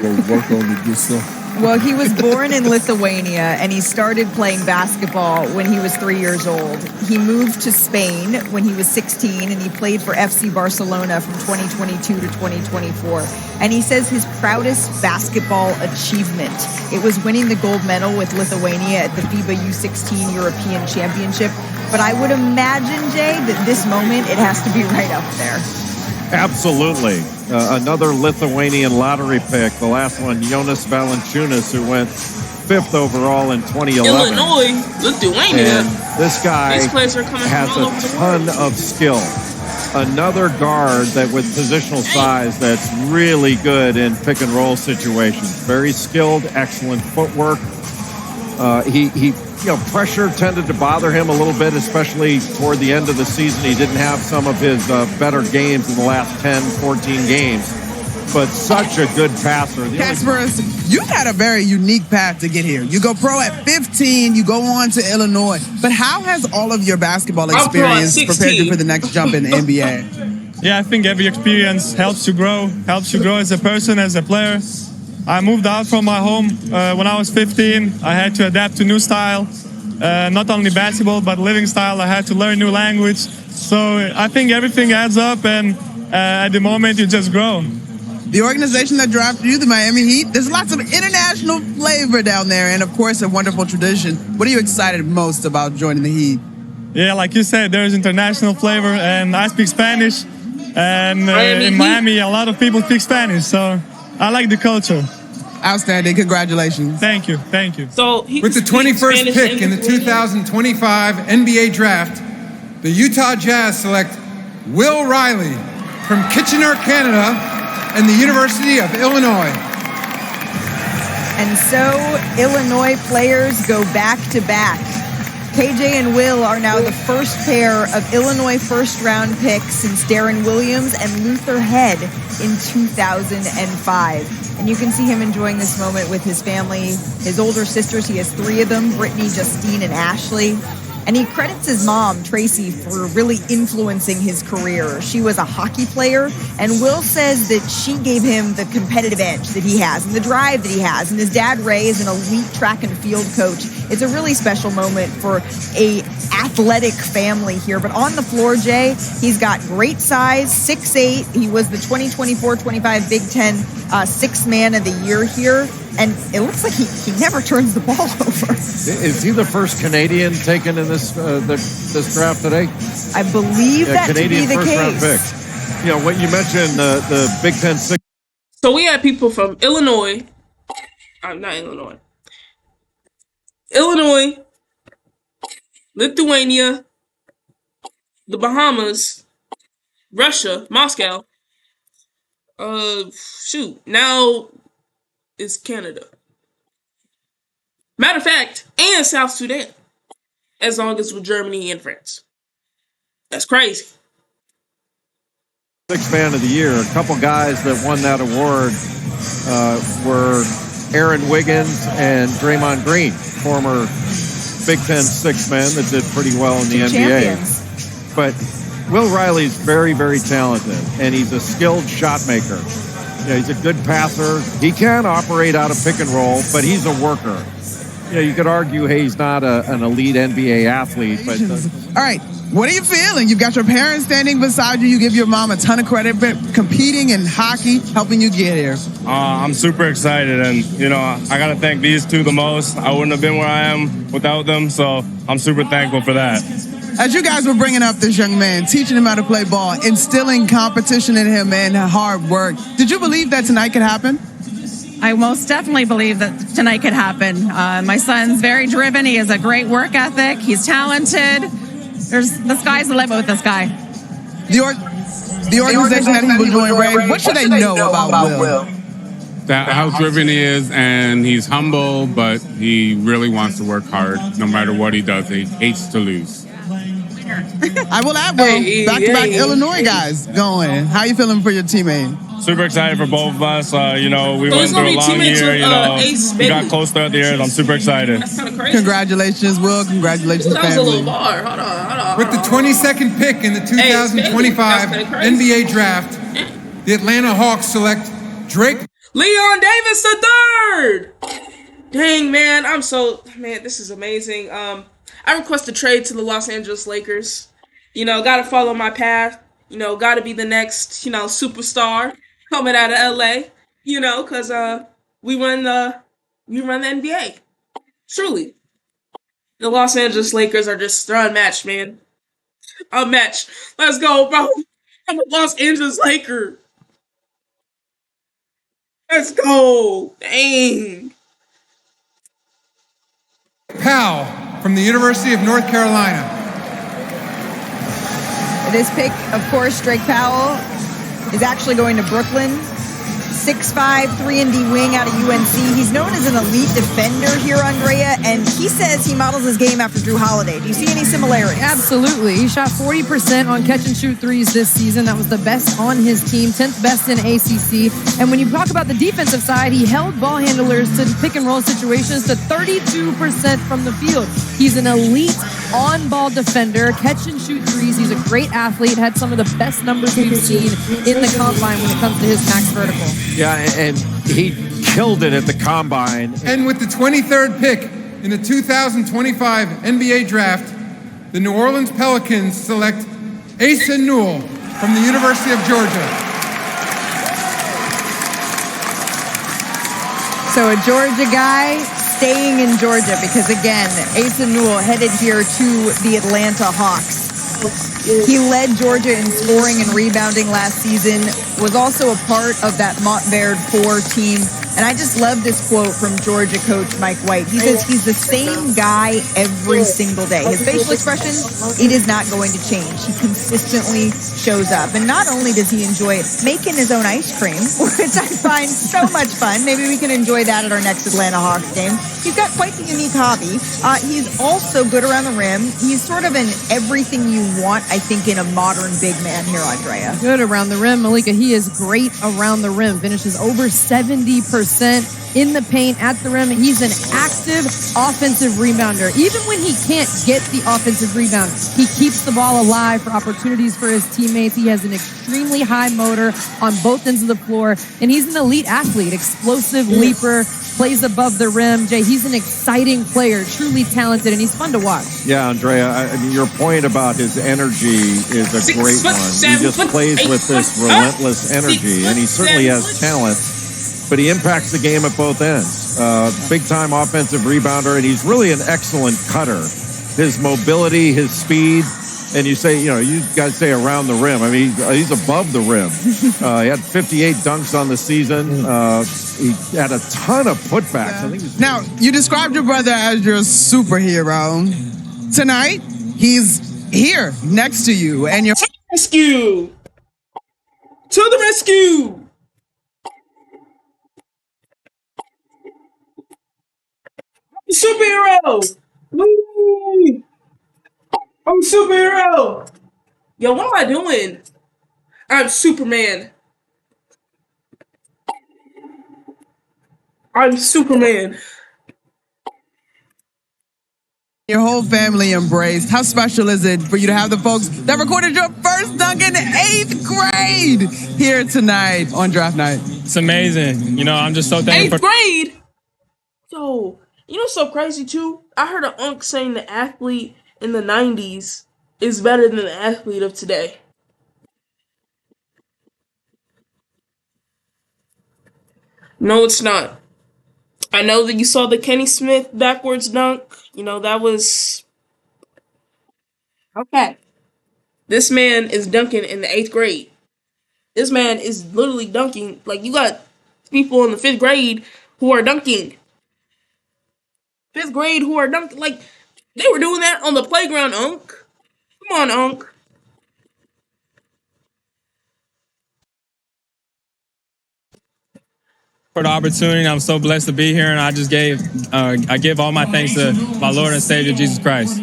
Work on to get some. Well, he was born in Lithuania, and he started playing basketball when he was 3 years old. He moved to Spain when he was 16, and he played for FC Barcelona from 2022 to 2024. And he says his proudest basketball achievement, it was winning the gold medal with Lithuania at the FIBA U16 European Championship. But I would imagine, Jay, that this moment, it has to be right up there. Absolutely. Another Lithuanian lottery pick. The last one, Jonas Valanciunas, who went 5th overall in 2011. Illinois, Lithuania. And this guy has a ton of skill. Another guard that with positional size that's really good in pick and roll situations. Very skilled, excellent footwork. Pressure tended to bother him a little bit, especially toward the end of the season. He didn't have some of his better games in the last 10, 14 games, but such a good passer. Kasparas, you've had a very unique path to get here. You go pro at 15, you go on to Illinois, but how has all of your basketball experience prepared you for the next jump in the NBA? Yeah, I think every experience helps you grow as a person, as a player. I moved out from my home when I was 15. I had to adapt to new style, not only basketball, but living style. I had to learn new language. So I think everything adds up, and at the moment, you just grow. The organization that drafted you, the Miami Heat, there's lots of international flavor down there, and of course, a wonderful tradition. What are you excited most about joining the Heat? Yeah, like you said, there's international flavor, and I speak Spanish. And in Miami, a lot of people speak Spanish, so I like the culture. Outstanding. Congratulations. Thank you. Thank you. So with the 21st pick in the 2025 NBA Draft, the Utah Jazz select Will Riley from Kitchener, Canada, and the University of Illinois. And so Illinois players go back to back. KJ and Will are now the first pair of Illinois first-round picks since Darren Williams and Luther Head in 2005. And you can see him enjoying this moment with his family, his older sisters. He has 3 of them, Brittany, Justine, and Ashley. And he credits his mom, Tracy, for really influencing his career. She was a hockey player, and Will says that she gave him the competitive edge that he has and the drive that he has. And his dad, Ray, is an elite track and field coach. It's a really special moment for a athletic family here. But on the floor, Jay, he's got great size, 6'8". He was the 2024-25 Big Ten Sixth Man of the Year here. And it looks like he never turns the ball over. Is he the first Canadian taken in this draft today? I believe that Canadian to be the first-round case. pick. You know, when you mentioned the Big Ten Sixth. So we had people from Illinois. Not Illinois. Illinois, Lithuania, the Bahamas, Russia, Moscow. Now it's Canada. Matter of fact, and South Sudan. As long as with Germany and France. That's crazy. Sixth Man of the Year. A couple guys that won that award were Aaron Wiggins and Draymond Green, former Big Ten Sixth Man that did pretty well in the NBA. Champions. But Will Riley's very, very talented, and he's a skilled shot maker. Yeah, he's a good passer. He can operate out of pick and roll, but he's a worker. Yeah, you could argue, hey, he's not an elite NBA athlete. But all right, what are you feeling? You've got your parents standing beside you. You give your mom a ton of credit for competing in hockey, helping you get here. I'm super excited, and I gotta thank these two the most. I wouldn't have been where I am without them, so I'm super thankful for that. As you guys were bringing up this young man, teaching him how to play ball, instilling competition in him and hard work, did you believe that tonight could happen? I most definitely believe that tonight could happen. My son's very driven. He has a great work ethic. He's talented. The sky's the limit with this guy. The organization that he will join, Ray, what should they know about Will? How driven he is, and he's humble, but he really wants to work hard no matter what he does. He hates to lose. I will add, back-to-back Illinois guys going. How you feeling for your teammate? Super excited for both of us. We went through a long year. We got close throughout the years. I'm super excited. That's kind of crazy. Congratulations, Will. Congratulations, That was a little family. bar. Hold on. With the 22nd pick in the 2025 NBA Draft, the Atlanta Hawks select Drake Leon Davis III. Dang, man. This is amazing. I request a trade to the Los Angeles Lakers. Gotta follow my path. Gotta be the next, superstar coming out of LA. Because we run the NBA. Truly. The Los Angeles Lakers are just unmatched, man. Unmatched. Let's go, bro. I'm a Los Angeles Laker. Let's go. Dang. Powell from the University of North Carolina. This pick, of course, Drake Powell, is actually going to Brooklyn. 6'5", 3-and-D wing out of UNC. He's known as an elite defender here, Andrea, and he says he models his game after Drew Holiday. Do you see any similarities? Absolutely. He shot 40% on catch-and-shoot threes this season. That was the best on his team, 10th best in ACC. And when you talk about the defensive side, he held ball handlers to pick-and-roll situations to 32% from the field. He's an elite on-ball defender, catch-and-shoot threes. He's a great athlete, had some of the best numbers we've seen in the combine when it comes to his max vertical. Yeah, and he killed it at the combine. And with the 23rd pick in the 2025 NBA Draft, the New Orleans Pelicans select Asa Newell from the University of Georgia. So a Georgia guy staying in Georgia because, again, Asa Newell headed here to the Atlanta Hawks. He led Georgia in scoring and rebounding last season, was also a part of that Montverde 4 team. And I just love this quote from Georgia coach Mike White. He says he's the same guy every single day. His facial expression, it is not going to change. He consistently shows up. And not only does he enjoy making his own ice cream, which I find so much fun. Maybe we can enjoy that at our next Atlanta Hawks game. He's got quite the unique hobby. He's also good around the rim. He's sort of an everything you want, I think, in a modern big man here, Andrea. Good around the rim, Malika. He is great around the rim. Finishes over 70% in the paint at the rim. He's an active offensive rebounder. Even when he can't get the offensive rebound, he keeps the ball alive for opportunities for his teammates. He has an extremely high motor on both ends of the floor, and he's an elite athlete, explosive leaper, plays above the rim. Jay, he's an exciting player, truly talented, and he's fun to watch. Yeah, Andrea, I mean, your point about his energy is a great one. He just plays with this relentless energy, and he certainly has talent, but he impacts the game at both ends. Big-time offensive rebounder, and he's really an excellent cutter. His mobility, his speed, and you say, you guys say around the rim. I mean, he's above the rim. He had 58 dunks on the season. He had a ton of putbacks. Yeah. I think now, you described your brother as your superhero. Tonight, he's here next to you, and you're... Rescue! To the rescue! Superhero! Woo! I'm a superhero! Yo, what am I doing? I'm Superman. I'm Superman. Your whole family embraced. How special is it for you to have the folks that recorded your first dunk in 8th grade here tonight on draft night? It's amazing. I'm just so thankful. 8th grade? So, what's so crazy too? I heard an unk saying the athlete in the 90s is better than the athlete of today. No, it's not. I know that you saw the Kenny Smith backwards dunk. That was... Okay. This man is dunking in the 8th grade. This man is literally dunking. Like, you got people in the 5th grade who are dunking. 5th grade who are dunking. Like, they were doing that on the playground, Unk. Come on, Unk. For the opportunity, I'm so blessed to be here, and I give all my thanks to my Lord and Savior Jesus Christ.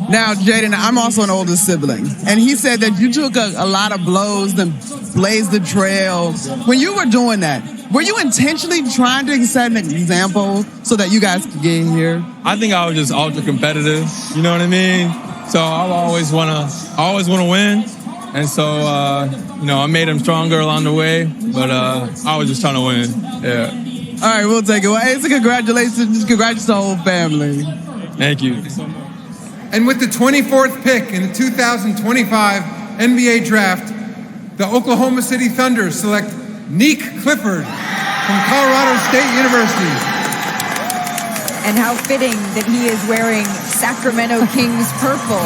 Now, Jaden, I'm also an older sibling, and he said that you took a lot of blows and blazed the trail. When you were doing that, were you intentionally trying to set an example so that you guys could get here? I think I was just ultra competitive. You know what I mean? So I always want to win. And so, I made him stronger along the way, but I was just trying to win. Yeah. All right, we'll take it. Well, hey, so congratulations to the whole family. Thank you. And with the 24th pick in the 2025 NBA Draft, the Oklahoma City Thunder select Nique Clifford from Colorado State University. And how fitting that he is wearing Sacramento Kings purple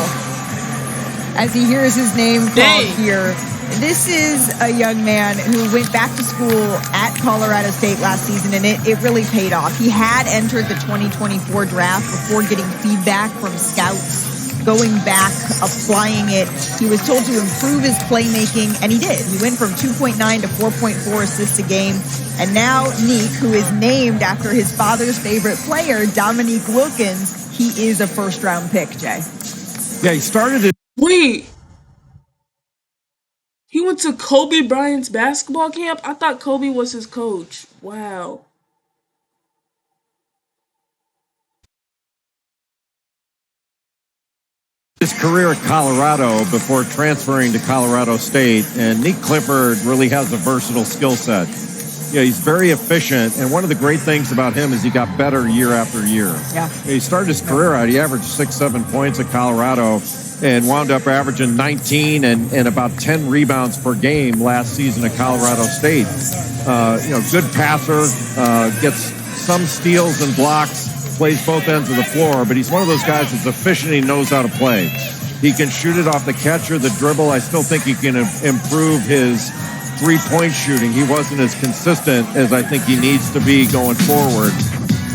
as he hears his name called here. This is a young man who went back to school at Colorado State last season, and it really paid off. He had entered the 2024 draft before getting feedback from scouts, going back, applying it. He was told to improve his playmaking, and he did. He went from 2.9 to 4.4 assists a game. And now Nique, who is named after his father's favorite player, Dominique Wilkins, he is a first-round pick, Jay. Yeah, he started it. Wait. He went to Kobe Bryant's basketball camp? I thought Kobe was his coach. Wow. His career at Colorado before transferring to Colorado State, and Nique Clifford really has a versatile skill set. Yeah, he's very efficient, and one of the great things about him is he got better year after year. Yeah. He started his career out, he averaged 6-7 points at Colorado and wound up averaging 19 and about 10 rebounds per game last season at Colorado State. Good passer, gets some steals and blocks, plays both ends of the floor, but he's one of those guys that's efficient, he knows how to play. He can shoot it off the catch or the dribble. I still think he can improve his three-point shooting. He wasn't as consistent as I think he needs to be going forward.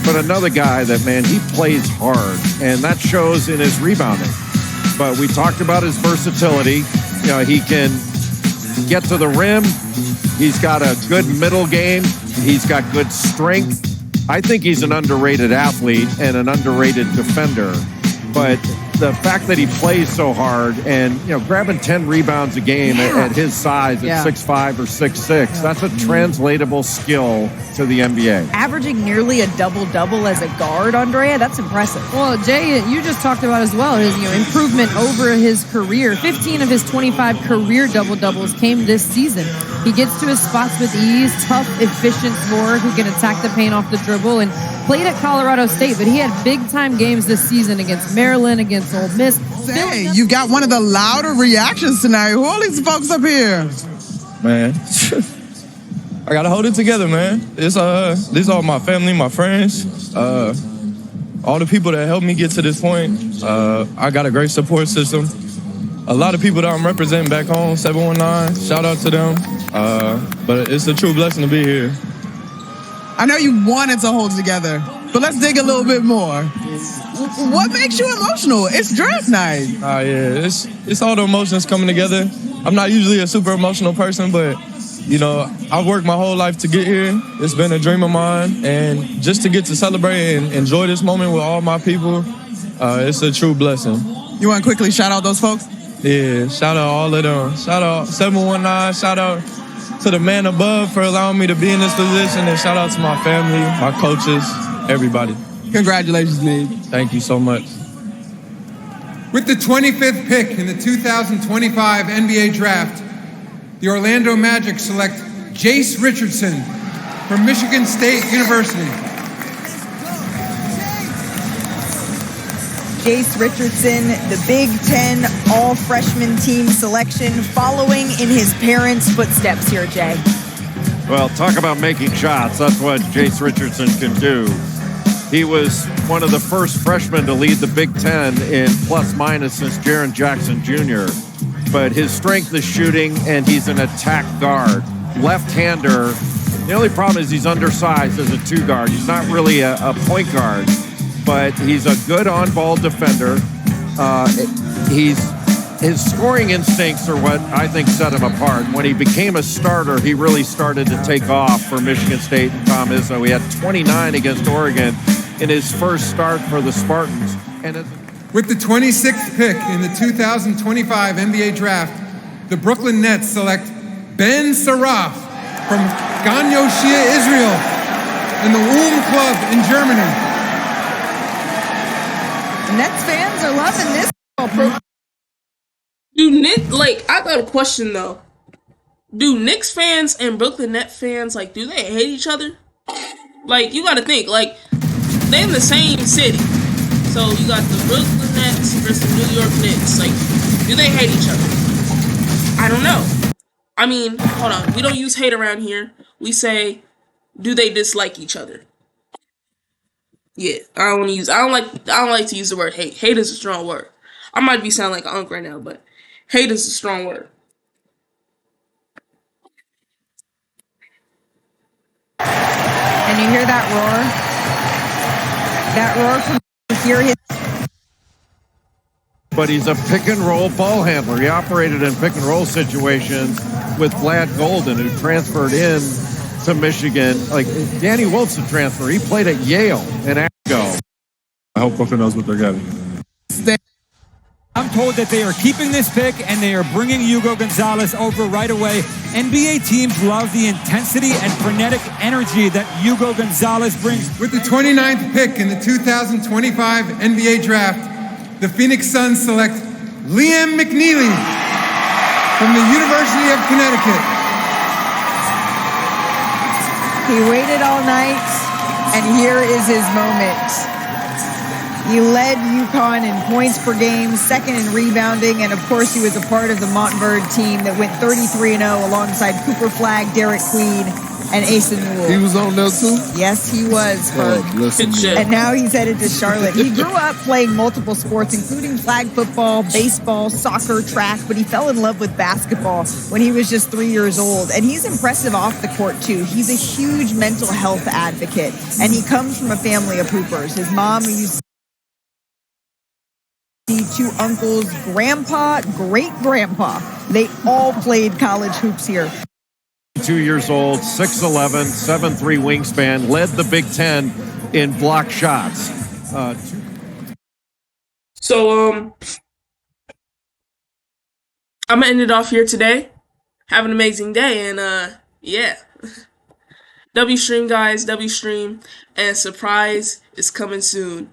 But another guy that, man, he plays hard, and that shows in his rebounding. But we talked about his versatility. He can get to the rim. He's got a good middle game. He's got good strength. I think he's an underrated athlete and an underrated defender. But the fact that he plays so hard and, grabbing 10 rebounds a game at his size at 6'5" or 6'6", that's a translatable skill to the NBA. Averaging nearly a double-double as a guard, Andrea, that's impressive. Well, Jay, you just talked about as well his improvement over his career. 15 of his 25 career double-doubles came this season. He gets to his spots with ease, tough, efficient scorer who can attack the paint off the dribble, and played at Colorado State, but he had big-time games this season against Maryland, against Ole Miss. Hey, you got one of the louder reactions tonight. Who are these folks up here? Man, I gotta hold it together, man. These are my family, my friends, all the people that helped me get to this point. I got a great support system. A lot of people that I'm representing back home, 719, shout out to them. But it's a true blessing to be here. I know you wanted to hold it together, but let's dig a little bit more. What makes you emotional? It's draft night. Yeah, it's all the emotions coming together. I'm not usually a super emotional person, but I've worked my whole life to get here. It's been a dream of mine, and just to get to celebrate and enjoy this moment with all my people, it's a true blessing. You want to quickly shout out those folks? Yeah, shout out all of them. Shout out 719, shout out to the man above for allowing me to be in this position, and shout out to my family, my coaches, everybody. Congratulations, Nique. Thank you so much. With the 25th pick in the 2025 NBA Draft, the Orlando Magic select Jace Richardson from Michigan State University. Jace Richardson, the Big Ten all-freshman team selection, following in his parents' footsteps here, Jay. Well, talk about making shots. That's what Jace Richardson can do. He was one of the first freshmen to lead the Big Ten in plus-minus since Jaren Jackson Jr. But his strength is shooting, and he's an attack guard. Left-hander. The only problem is he's undersized as a two-guard. He's not really a point guard, but he's a good on-ball defender. His scoring instincts are what I think set him apart. When he became a starter, he really started to take off for Michigan State and Tom Izzo. He had 29 against Oregon in his first start for the Spartans. And With the 26th pick in the 2025 NBA Draft, the Brooklyn Nets select Ben Saraf from Gan Yoshia, Israel, and the Club in Germany. Nets fans are loving this. I got a question though. Do Knicks fans and Brooklyn Nets fans, do they hate each other? You gotta think, they in the same city. So you got the Brooklyn Nets versus New York Knicks. Do they hate each other? I don't know. I mean, hold on. We don't use hate around here. We say, do they dislike each other? Yeah, I don't like to use the word hate. Hate is a strong word. I might be sounding like an unk right now, but hate is a strong word. And you hear that roar? That roar from hear his. But he's a pick and roll ball handler. He operated in pick and roll situations with Vlad Golden, who transferred in to Michigan. Danny Wolf's a transfer. He played at Yale and Aggo. I hope Brooklyn knows what they're getting. I'm told that they are keeping this pick and they are bringing Hugo Gonzalez over right away. NBA teams love the intensity and frenetic energy that Hugo Gonzalez brings. With the 29th pick in the 2025 NBA Draft, the Phoenix Suns select Liam McNeely from the University of Connecticut. He waited all night, and here is his moment. He led UConn in points per game, second in rebounding, and of course he was a part of the Montverde team that went 33-0 alongside Cooper Flagg, Derek Queen, and Asa Newell. He was on there too? Yes, he was. And now he's headed to Charlotte. He grew up playing multiple sports, including flag football, baseball, soccer, track, but he fell in love with basketball when he was just 3 years old. And he's impressive off the court too. He's a huge mental health advocate, and he comes from a family of hoopers. His mom used two uncles, grandpa, great-grandpa. They all played college hoops here. 2 years old, 6'11", 7'3" wingspan, led the Big Ten in block shots. I'm gonna end it off here today. Have an amazing day, and yeah. W Stream, guys, W Stream, and surprise is coming soon.